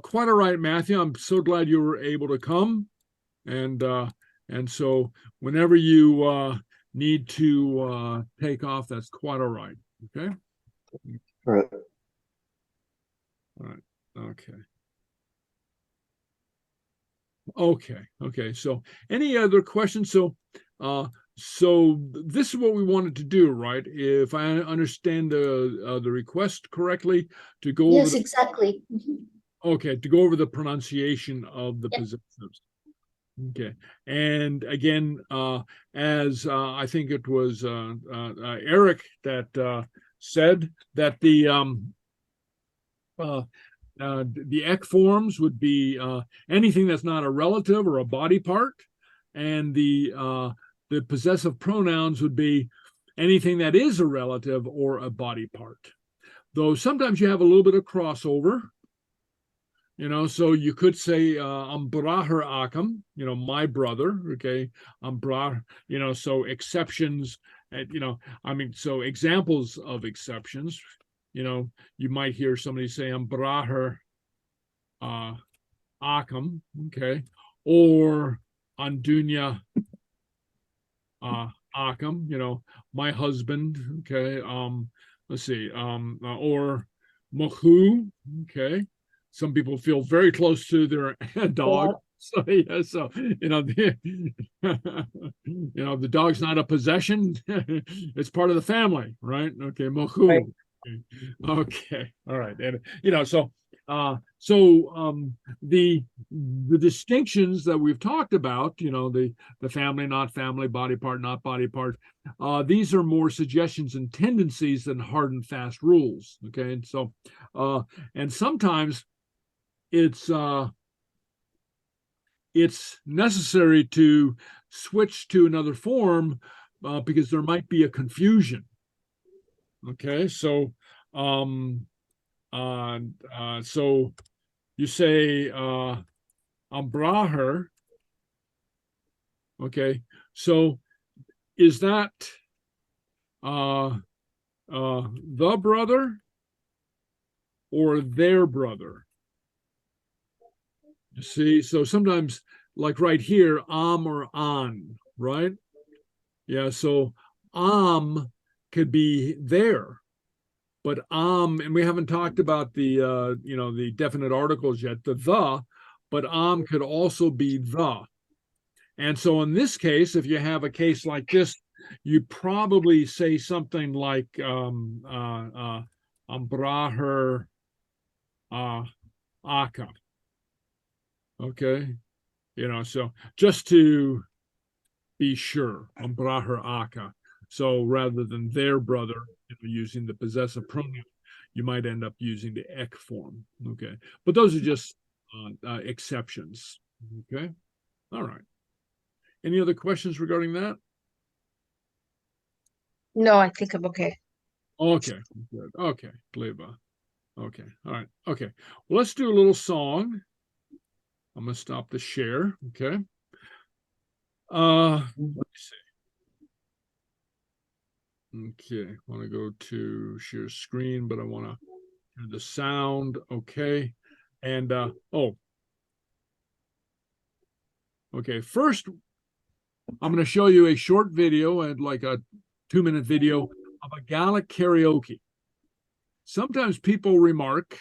quite all right, Matthew, I'm so glad you were able to come, and so whenever you need to take off, that's quite all right, okay. All right. All right, okay, so any other questions? So this is what we wanted to do, right? If I understand the request correctly, to go over Yes, exactly. okay, to go over the pronunciation of the Yeah. possessives. Okay, and again, as I think it was Eric that said that the ek forms would be anything that's not a relative or a body part, and the possessive pronouns would be anything that is a relative or a body part. Though sometimes you have a little bit of crossover, so you could say I'm braher akam, my brother, okay, I'm braher, so exceptions, so examples of exceptions, you might hear somebody say I'm braher akam, okay, or andunya Akam, my husband. Okay. Let's see. Or Mohu. Okay. Some people feel very close to their dog. So yeah, so the dog's not a possession. It's part of the family, right? Okay, Mohu. Right. Okay, all right, and the distinctions that we've talked about, the family, not family, body part, not body part, these are more suggestions and tendencies than hard and fast rules. Okay, and so and sometimes it's necessary to switch to another form because there might be a confusion. Okay, so so you say Ambraher. Okay, so is that the brother or their brother? You see, so sometimes, like right here, or an, right? Yeah, so could be there, but and we haven't talked about the the definite articles yet, the, but could also be the. And so in this case, if you have a case like this, you probably say something like Ambraher Aka. Okay, so just to be sure, Ambraher Aka. So rather than their brother, using the possessive pronoun, you might end up using the ek form. Okay, but those are just exceptions. Okay, all right. Any other questions regarding that? No, I think I'm okay. Okay, good. Okay, Gleba. Okay, all right. Okay, well, let's do a little song. I'm gonna stop the share. Okay. Let me see. Okay, I want to go to share screen, but I want to hear the sound. Okay, and okay. First, I'm going to show you a short video and like a 2-minute video of a Gaelic karaoke. Sometimes people remark,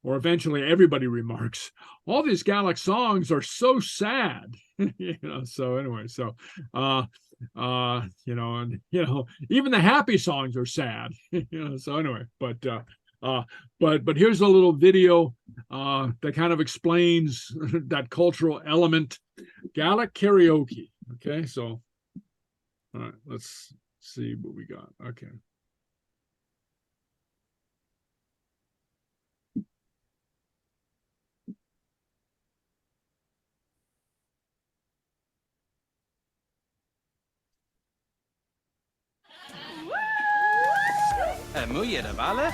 or eventually everybody remarks, all these Gaelic songs are so sad. So anyway, so and even the happy songs are sad. So anyway, but here's a little video that kind of explains that cultural element. Gaelic karaoke. Okay, so all right, let's see what we got. Okay. Mwyr y bale?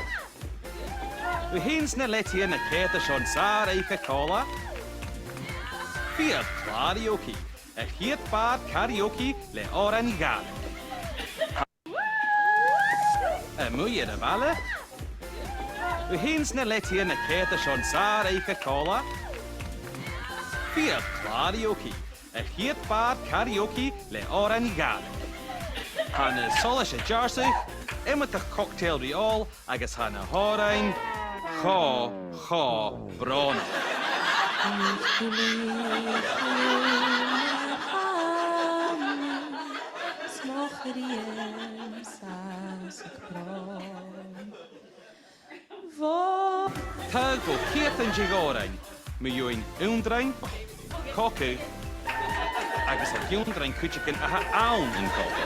Wy hens na leti yn y cedd y Sean Sar eich cola? Fiad karaoke, a hiet bad karaoke le Òran i Gael. Mwyr y bale? Wy hens na leti yn y cedd y Sean Sar eich cola? Fiad karaoke, a hiet bad karaoke le Òran i Gael. Han y solis y jarsu, met de cocktail riol, agus han y Òran, brona. Tag o ciet yn jig Òran, mi yw'n wndrain, cocu, agus y wndrain cwtchig yn awn yn cocu.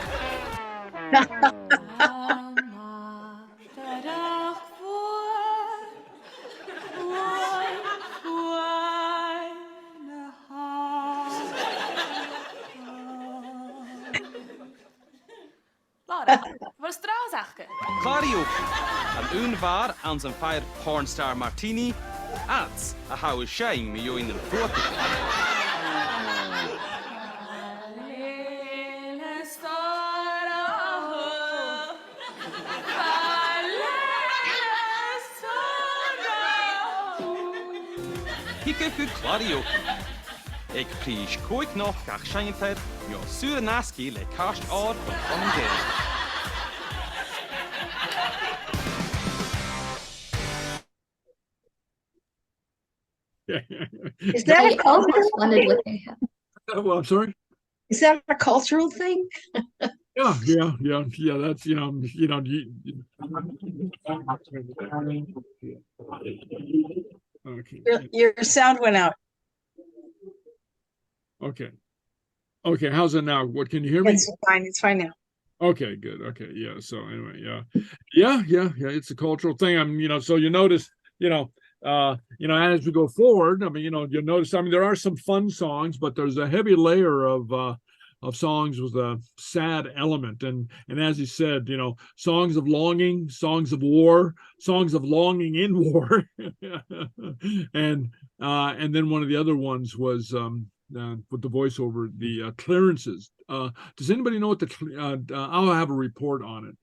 Wat is trouwens eigenlijk? Karaoke, an unvar aan zijn fire pornstar martini, ads a how is shine me you in the fourth. He could karaoke. Ik pries koik nog gach schainter, jo sure naski le kast or van game. Is that They a always cultural wanted thing? what they have. Well, I'm sorry. Is that a cultural thing? Yeah. That's okay. Your sound went out. Okay. How's it now? What, can you hear me? It's fine. It's fine now. Okay, good. Okay, yeah. So anyway, yeah. It's a cultural thing. So you notice, as we go forward, you'll notice. There are some fun songs, but there's a heavy layer of songs with a sad element, and as he said, songs of longing, songs of war, songs of longing in war, and then one of the other ones was with the voiceover, the clearances. Does anybody know what I'll have a report on it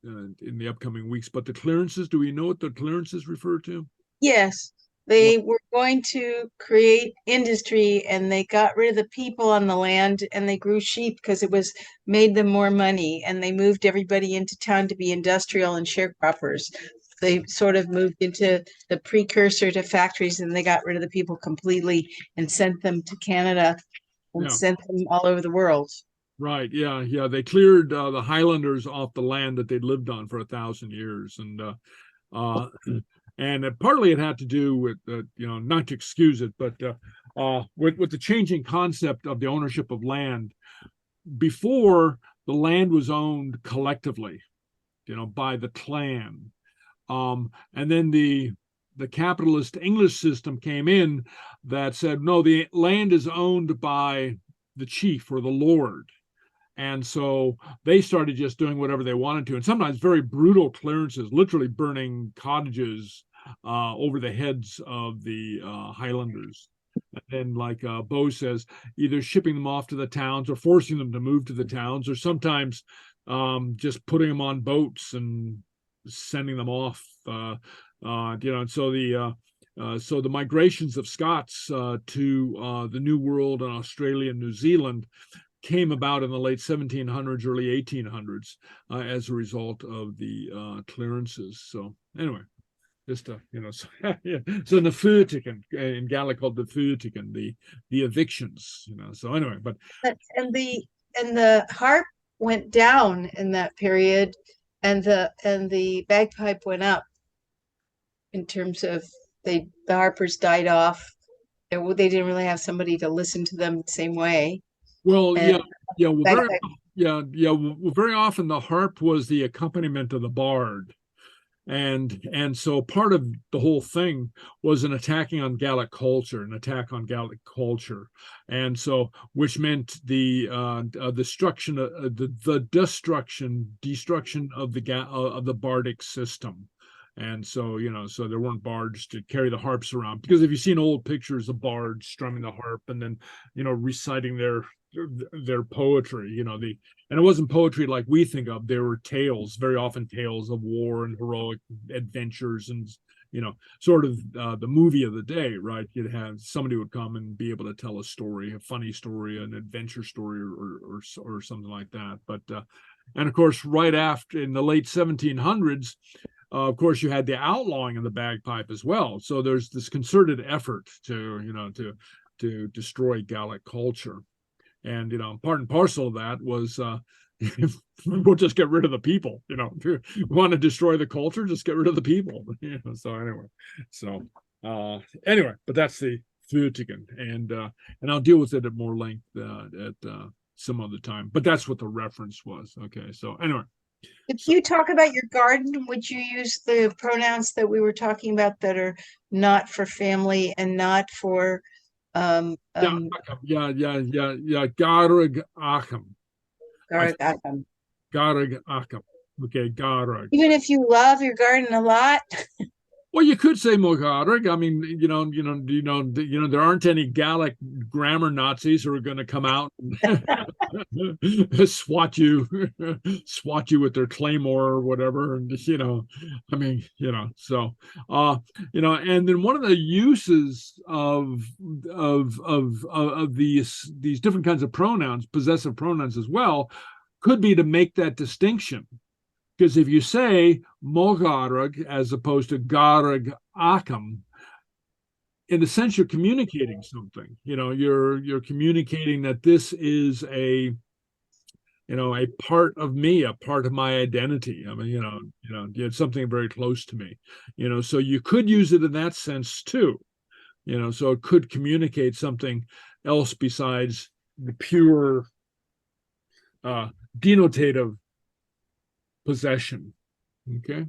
in the upcoming weeks, but the clearances, do we know what the clearances refer to? Yes, they were going to create industry, and they got rid of the people on the land, and they grew sheep because it made them more money, and they moved everybody into town to be industrial and sharecroppers. They sort of moved into the precursor to factories, and they got rid of the people completely and sent them to Canada and sent them all over the world. Right. Yeah. They cleared the Highlanders off the land that they'd lived on for 1,000 years, and partly it had to do with not to excuse it, but with the changing concept of the ownership of land. Before, the land was owned collectively, by the clan. And then the capitalist English system came in that said, no, the land is owned by the chief or the lord. And so they started just doing whatever they wanted to, and sometimes very brutal clearances, literally burning cottages over the heads of the Highlanders. And then, like Bo says, either shipping them off to the towns or forcing them to move to the towns, or sometimes just putting them on boats and sending them off. And so the migrations of Scots to the New World and Australia and New Zealand came about in the late 1700s, early 1800s, as a result of the clearances. So anyway, just so the Fàilte in Gaelic called the Fàilte, the evictions. So anyway, but and the harp went down in that period, and the bagpipe went up. In terms of the harpers died off. They didn't really have somebody to listen to them the same way. Well, very often the harp was the accompaniment of the bard, and so part of the whole thing was an attack on Gaelic culture, and so which meant the destruction of the bardic system. And so, so there weren't bards to carry the harps around, because if you've seen old pictures of bards strumming the harp and then, reciting their poetry, and it wasn't poetry like we think of. There were tales, very often tales of war and heroic adventures, and sort of the movie of the day, right? You'd have somebody would come and be able to tell a story, a funny story, an adventure story, or something like that. But and of course, right after, in the late 1700s, of course, you had the outlawing of the bagpipe as well. So there's this concerted effort to destroy Gaelic culture. And, part and parcel of that was, we'll just get rid of the people, if you want to destroy the culture, just get rid of the people. So anyway, but that's the Fàilte, and I'll deal with it at more length at some other time, but that's what the reference was. Okay. So anyway. If you talk about your garden, would you use the pronouns that we were talking about that are not for family and not for Garag Acham. Garag Acham. Garag Acham. Okay, Garag. Even if you love your garden a lot. Well, you could say Mogarag. there aren't any Gaelic grammar Nazis who are going to come out swat you swat you with their claymore or whatever, and I mean, so and then one of the uses of these different kinds of pronouns, possessive pronouns as well, could be to make that distinction. Because if you say mogarag as opposed to garag akam, in a sense, you're communicating something. You're communicating that this is a part of me, a part of my identity. I mean, it's something very close to me. So you could use it in that sense too. So it could communicate something else besides the pure denotative possession. Okay.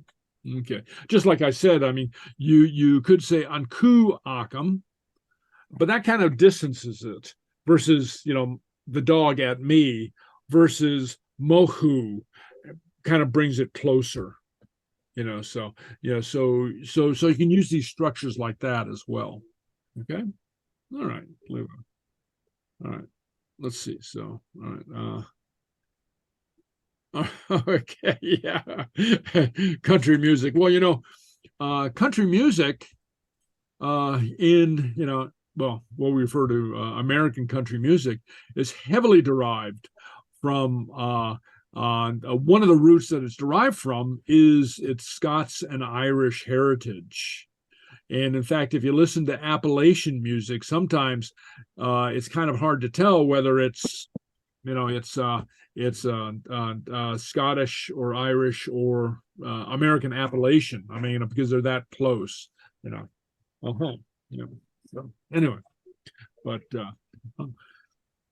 Just like I said, I mean, you could say anku akam, but that kind of distances it versus, the dog at me versus mohu kind of brings it closer, so you can use these structures like that as well. Okay. All right. All right. Let's see. So, all right. Okay, yeah. Country music. Well, country music in, what we refer to American country music is heavily derived from one of the roots that it's derived from is its Scots and Irish heritage. And in fact, if you listen to Appalachian music, sometimes it's kind of hard to tell whether it's Scottish or Irish or American Appalachian. I mean, because they're that close, So anyway, but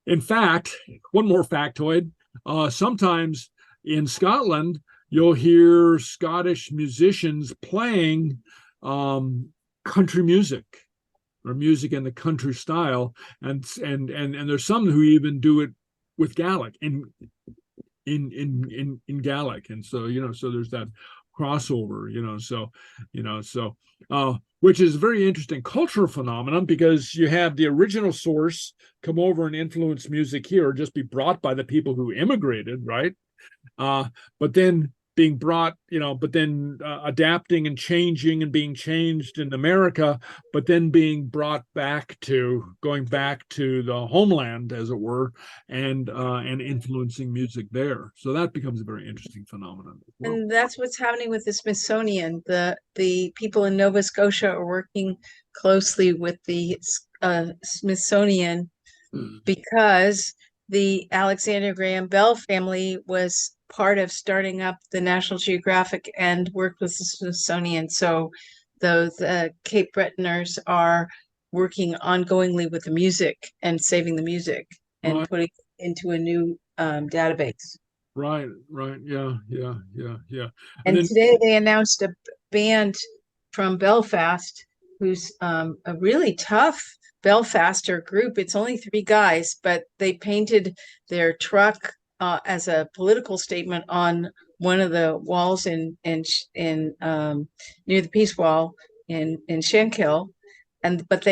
in fact, one more factoid: sometimes in Scotland, you'll hear Scottish musicians playing country music or music in the country style, and there's some who even do it with Gaelic in Gaelic, and so so there's that crossover, which is a very interesting cultural phenomenon, because you have the original source come over and influence music here, or just be brought by the people who immigrated, right? But then being brought, adapting and changing and being changed in America, but then being brought back going back to the homeland, as it were, and influencing music there. So that becomes a very interesting phenomenon. Well. And that's what's happening with the Smithsonian. The people in Nova Scotia are working closely with the Smithsonian because the Alexander Graham Bell family was part of starting up the National Geographic and worked with the Smithsonian. So those Cape Bretoners are working ongoingly with the music and saving the music and putting it into a new database. Right. Yeah. And then, today they announced a band from Belfast who's a really tough Belfaster group. It's only 3 guys, but they painted their truck as a political statement on one of the walls in near the Peace Wall in Shankill, but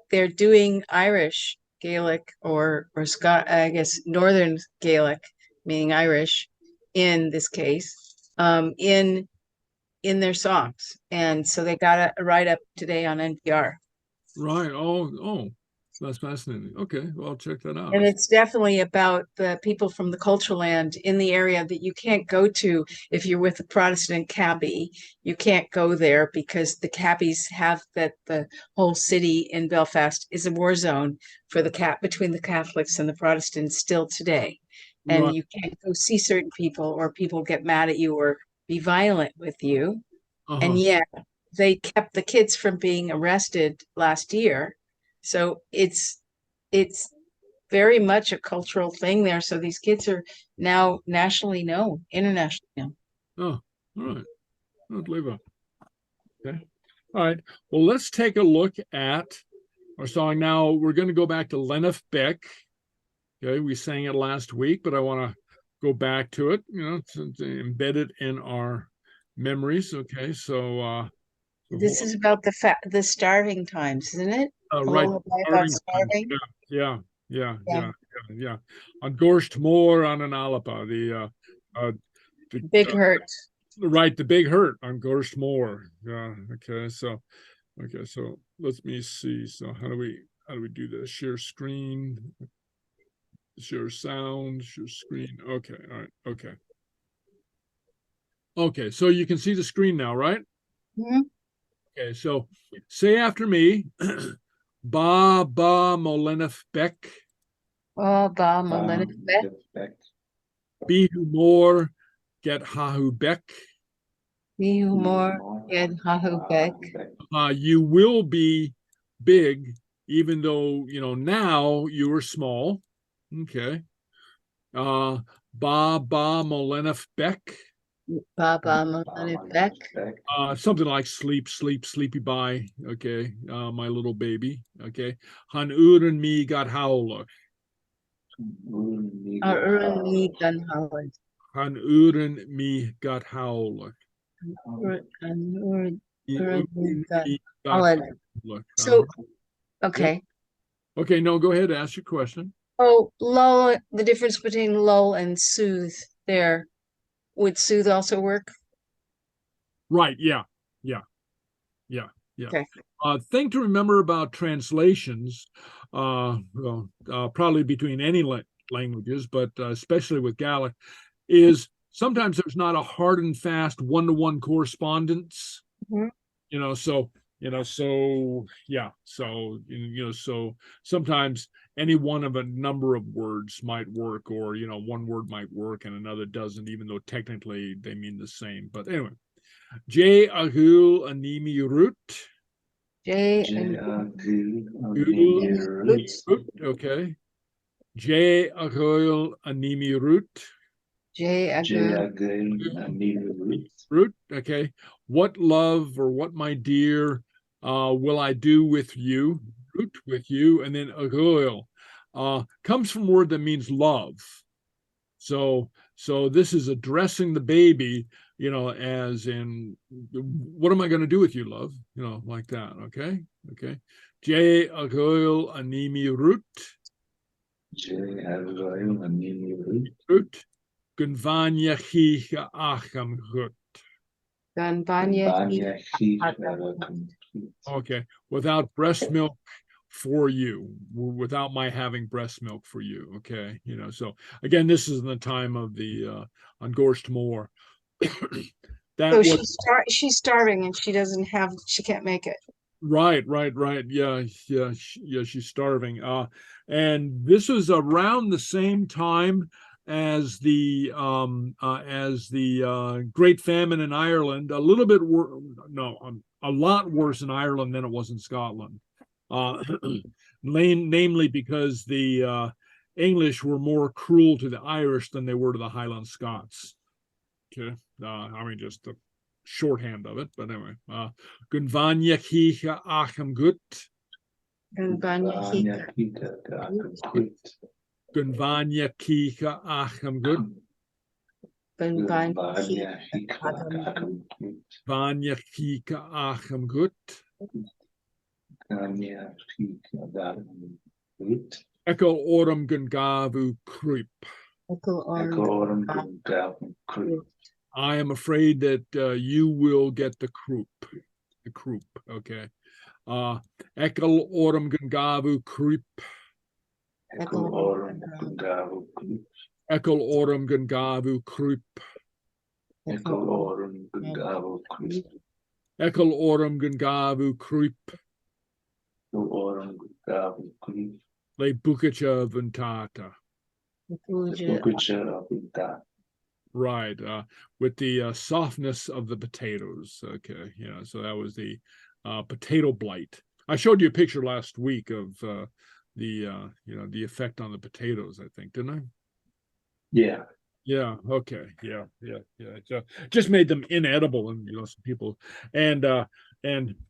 they're doing Irish Gaelic or Scott, I guess Northern Gaelic, meaning Irish in this case, in their songs, and so they got a write-up today on NPR. Right. Oh. That's fascinating. Okay, well, I'll check that out. And it's definitely about the people from the cultural land in the area that you can't go to if you're with a Protestant cabbie. You can't go there because the cabbies have that the whole city in Belfast is a war zone for between the Catholics and the Protestants still today. And you can't go see certain people, or people get mad at you or be violent with you. And yet they kept the kids from being arrested last year. So it's very much a cultural thing there. So these kids are now nationally known, internationally known. Oh, all right. I'll believe it. Okay. All right. Well, let's take a look at our song now. We're going to go back to leanabh beag. Okay, we sang it last week, but I want to go back to it, to embed it in our memories. Okay, so this is about the starving times, isn't it? Right. About starving. Yeah. Yeah. An Gorst Moor on an Alapa, the Big hurt. right, the big hurt on Gorst Moor. Yeah. Okay. So let me see. So how do we do this? Share screen, share sound, share screen. Okay. All right. Okay. Okay. So you can see the screen now, right? Mhm. Okay. So say after me, Ba Molenef Beck, Oh, ba Melinda Beck. Bihu Moor, Get Hahu Beck. More Ed Hahu Beck. You will be big, even though now you are small. Okay. Ba Molenef Beck. Ba Melinda Beck. Something like sleepy bye. Okay. My little baby. Okay. Han Uren me got howler. Uren me gun Howard. Han Uren me got howler. Uren Uren got me got Howard. howler. So, okay. Okay, no, go ahead, ask your question. Oh, lull, the difference between lull and soothe there. Would soothe also work? Right, yeah. Okay. Thing to remember about translations, probably between any languages, but especially with Gaelic, is sometimes there's not a hard and fast one-to-one correspondence. Mhm. So sometimes any one of a number of words might work, or one word might work and another doesn't, even though technically they mean the same. But anyway, J Ahul Animi Root. J and Root. Okay. J Ahul Animi Root. J Root. Okay. What love, or what, my dear, will I do with you? Root, with you. And then Ahul comes from a word that means love. So this is addressing the baby, as in, what am I going to do with you, love? Like that. Okay. J Ahul Animi Root. Root. Gunvanya Chicha Acham Gut. Okay. Without breast milk for you, without my having breast milk for you. Okay. So again, this is in the time of the Ungorst Moor. So she's starving and she can't make it. Right. Yeah. She's starving. And this was around the same time as the Great Famine in Ireland. A little bit a lot worse in Ireland than it was in Scotland. Namely because the English were more cruel to the Irish than they were to the Highland Scots. Okay. Just the shorthand of it, but anyway. Gunvanya Chicha Acham Gut. Gunvanya Chicha Acham Gut. Vanya Chicha Acham Gut. Ekel Oram Gungavu Kruip. I am afraid that you will get the croup. Okay. Ekel Oram Gungavu Kruip. Ekel Oram Gungavu Kruip. Ekel Oram Gungavu Kruip. Le Bukacha Ventata. Right, with the softness of the potatoes. Okay, so that was the potato blight. I showed you a picture last week of the effect on the potatoes, I think, didn't I? Yeah. Yeah. Okay. Yeah. So just made them inedible, and some people, and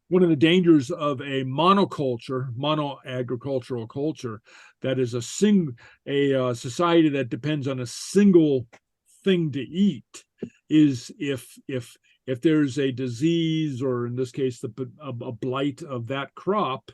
one of the dangers of a mono-agricultural culture, that is a society that depends on a single thing to eat, is if there's a disease, or in this case a blight of that crop,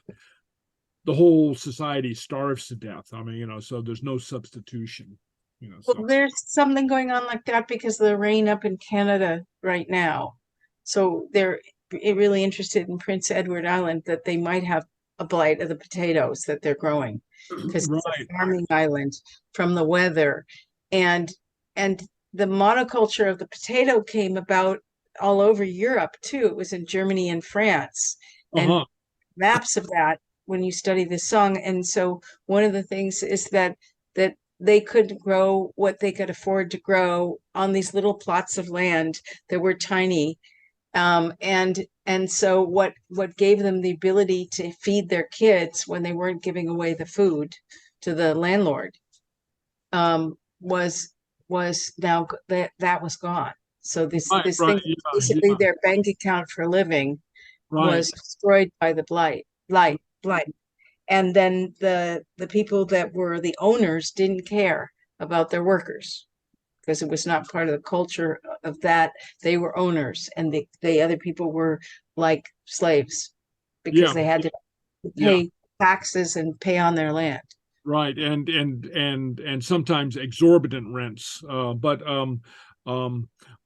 the whole society starves to death. I mean, you know, so there's no substitution, you know. Well, So there's something going on like that because of the rain up in Canada right now. So they're really interested in Prince Edward Island that they might have a blight of the potatoes that they're growing because it's right, a farming island from the weather. And the monoculture of the potato came about all over Europe too. It was in Germany and France. And maps of that when you study this song. And so one of the things is that they could grow what they could afford to grow on these little plots of land that were tiny. And so what gave them the ability to feed their kids when they weren't giving away the food to the landlord was now that was gone. So this thing, basically their bank account for living was destroyed by the blight. And then the people that were the owners didn't care about their workers because it was not part of the culture of that. They were owners, and the other people were like slaves because they had to pay taxes and pay on their land. Right, and sometimes exorbitant rents.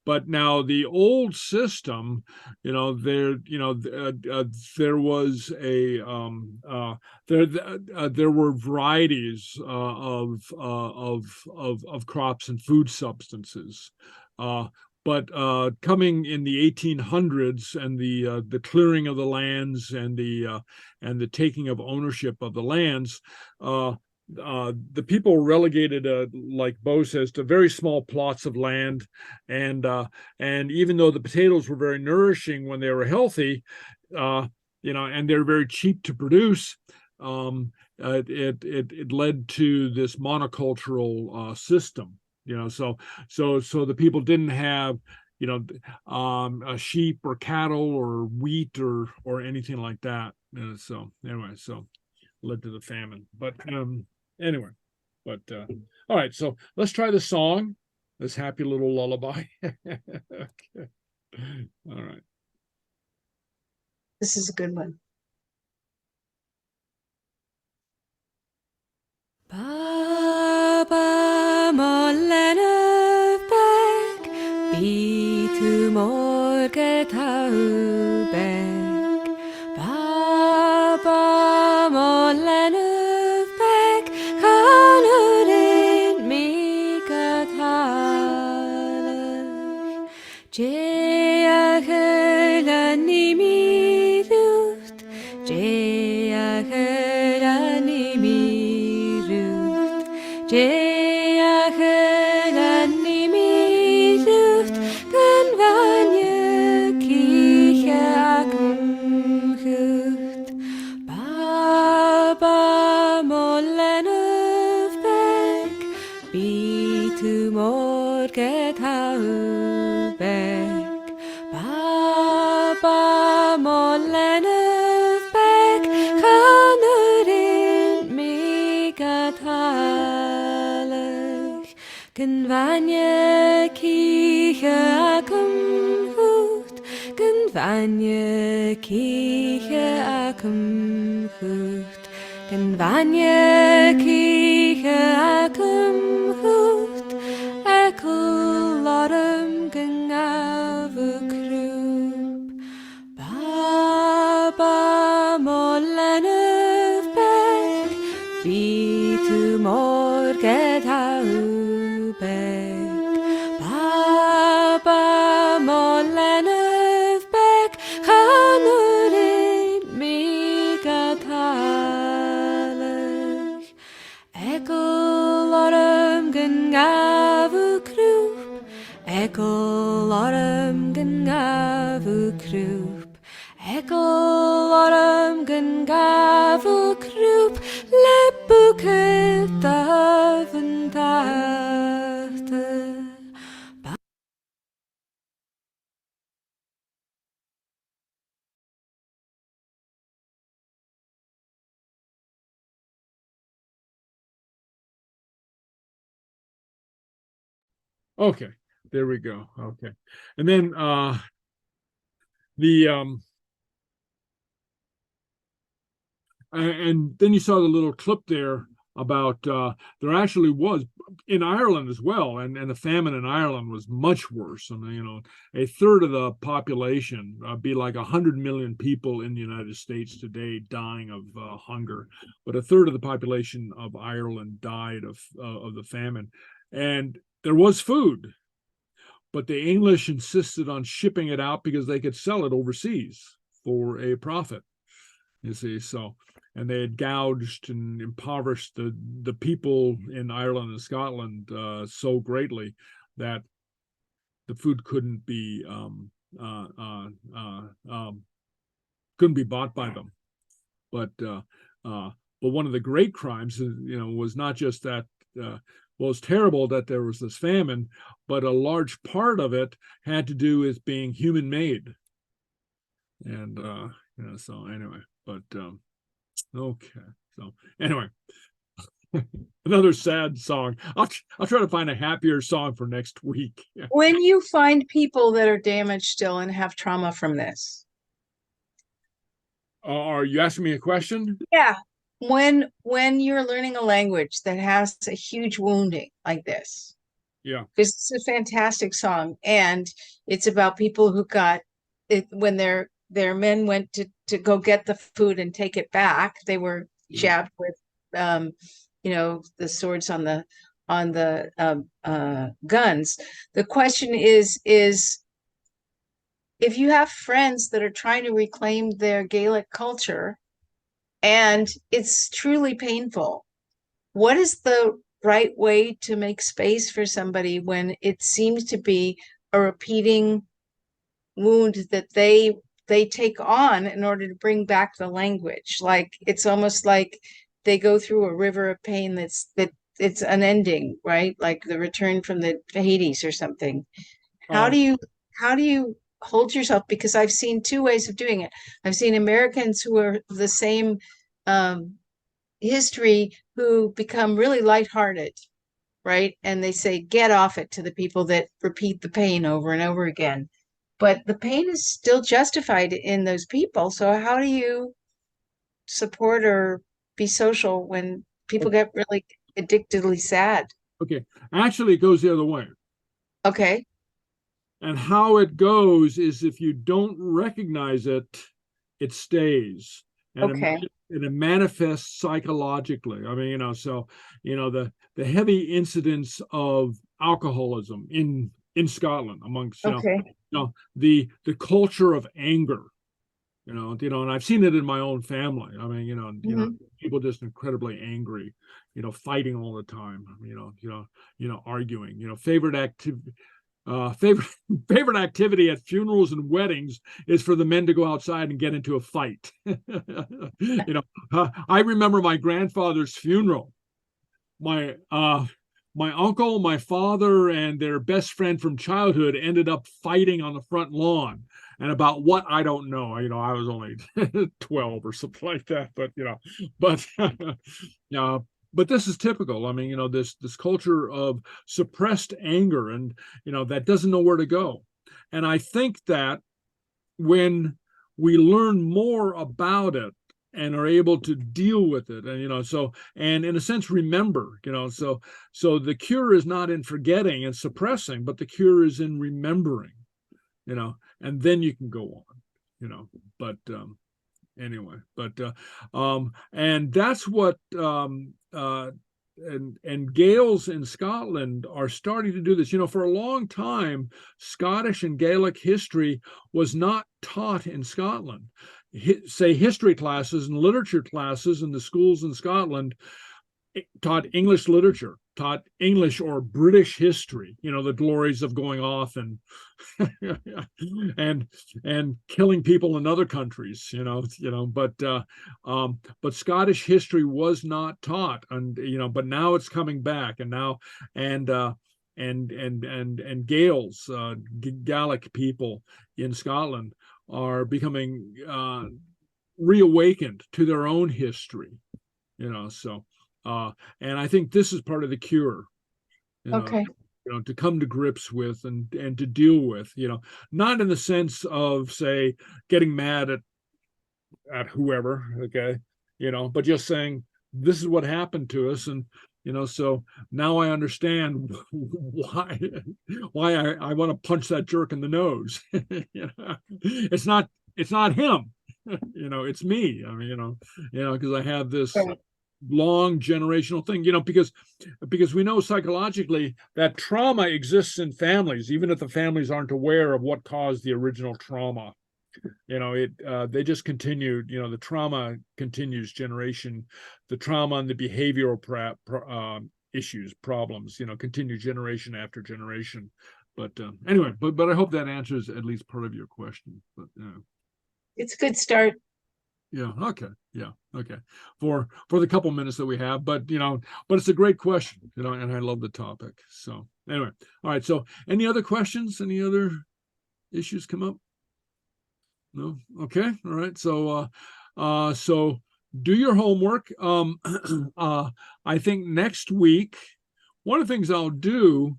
But now the old system, you know, there was a there were varieties of crops and food substances. But coming in the 1800s and the clearing of the lands and the taking of ownership of the lands, the people were relegated, like Bo says, to very small plots of land, and even though the potatoes were very nourishing when they were healthy, you know, and they're very cheap to produce, it led to this monocultural system. You know, so the people didn't have, you know, a sheep or cattle or wheat or anything like that. So anyway, so led to the famine. But anyway, but all right, so let's try the song, this happy little lullaby. Okay. All right. This is a good one. Baba mollene bek, bitu morge tau bek. Baba mollene bek, kanurin mi katale. Jea helani mi luft, jea helani mi. Jea helani mi luft, den vanje kiche akum gut. Baba mollene bek, bitu morge tau bek. Baba mollene bek, kanurin mi gatalich. Gen vanje kiche akum gut, gen vanje kiche akum gut, gen vanje kiche akum gut, ekularum gen avukrup. Baba mollene bek, bitu morge tau bek. Baba mollene bek, kanurin mi gatalich. Ekularum gen avukrup, ekularum gen avukrup, ekularum gen avukrup, lebuket aventarte. Okay, there we go. Okay, and then the and then you saw the little clip there about there actually was in Ireland as well, and the famine in Ireland was much worse. And a third of the population, be like 100 million people in the United States today dying of hunger, but a third of the population of Ireland died of the famine, and there was food, but the English insisted on shipping it out because they could sell it overseas for a profit. You see, so. And they had gouged and impoverished the people in Ireland and Scotland so greatly that the food couldn't be bought by them. But one of the great crimes, was not just that. Well, it's terrible that there was this famine, but a large part of it had to do with being human made. And so anyway, but. Okay, so anyway, another sad song. I'll try to find a happier song for next week. When you find people that are damaged still and have trauma from this. Are you asking me a question? Yeah. When you're learning a language that has a huge wounding like this. Yeah. This is a fantastic song. And it's about people who got it when their men went to go get the food and take it back. They were jabbed with the swords on the guns. The question is if you have friends that are trying to reclaim their Gaelic culture and it's truly painful, what is the right way to make space for somebody when it seems to be a repeating wound that they take on in order to bring back the language? Like it's almost like they go through a river of pain that it's unending, right? Like the return from the Hades or something. How do you hold yourself? Because I've seen two ways of doing it. I've seen Americans who are the same history who become really lighthearted, right? And they say, get off it to the people that repeat the pain over and over again. But the pain is still justified in those people. So how do you support or be social when people get really addictively sad? Okay. Actually, it goes the other way. Okay. And how it goes is if you don't recognize it, it stays. And okay. It manifests psychologically. I mean, so, the heavy incidence of alcoholism in Scotland amongst, the culture of anger, and I've seen it in my own family. I mean, people just incredibly angry, fighting all the time, arguing, favorite activity at funerals and weddings is for the men to go outside and get into a fight. I remember my grandfather's funeral. My uncle, my father, and their best friend from childhood ended up fighting on the front lawn. And about what, I don't know. I was only 12 or something like that. But this is typical. I mean, this culture of suppressed anger and, that doesn't know where to go. And I think that when we learn more about it and are able to deal with it, and, and in a sense, remember, so the cure is not in forgetting and suppressing, but the cure is in remembering, and then you can go on, but anyway, and that's what, and Gaels in Scotland are starting to do this. For a long time, Scottish and Gaelic history was not taught in Scotland. Say history classes and literature classes in the schools in Scotland taught English literature, taught English or British history, the glories of going off and and killing people in other countries, but Scottish history was not taught, and but now it's coming back, and now and Gaels, Gaelic people in Scotland are becoming reawakened to their own history, so and I think this is part of the cure, okay, to come to grips with and to deal with, not in the sense of, say, getting mad at whoever, okay, but just saying this is what happened to us, and so now I understand why I want to punch that jerk in the nose. It's not him. It's me. I mean, because I have this long generational thing, because we know psychologically that trauma exists in families, even if the families aren't aware of what caused the original trauma. They just continued, the trauma continues the trauma and the behavioral issues, problems, continue generation after generation. But anyway, but I hope that answers at least part of your question. But It's a good start. yeah, okay, yeah, okay. For the couple minutes that we have, but it's a great question, and I love the topic. So anyway, all right. So any other questions? Any other issues come up? No? Okay. All right. So so do your homework. I think next week, one of the things I'll do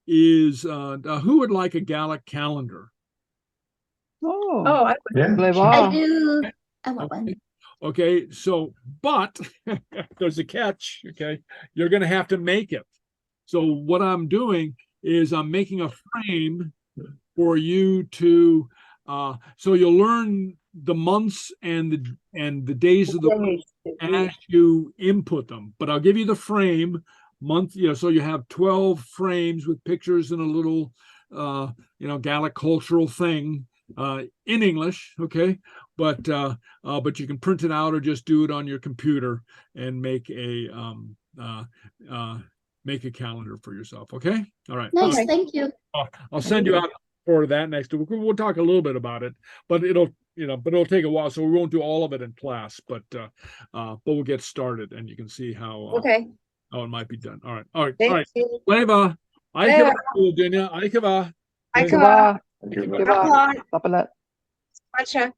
is who would like a Gallic calendar? Oh, I Yeah. I do. I want one. Okay, so but there's a catch. Okay, you're gonna have to make it. So what I'm doing is I'm making a frame for you to so you'll learn the months and the days of the week as you input them. But I'll give you the frame month, so you have 12 frames with pictures and a little Gallic cultural thing in English, okay? But you can print it out or just do it on your computer and make a calendar for yourself, okay? All right. Nice, thank you. I'll send you out for that next week. We'll talk a little bit about it, but it'll take a while, so we won't do all of it in class, but we'll get started and you can see how how it might be done. All right. Thank you. Leva. Aikava, Virginia. Aikava. Aikava. Give up. Gotcha.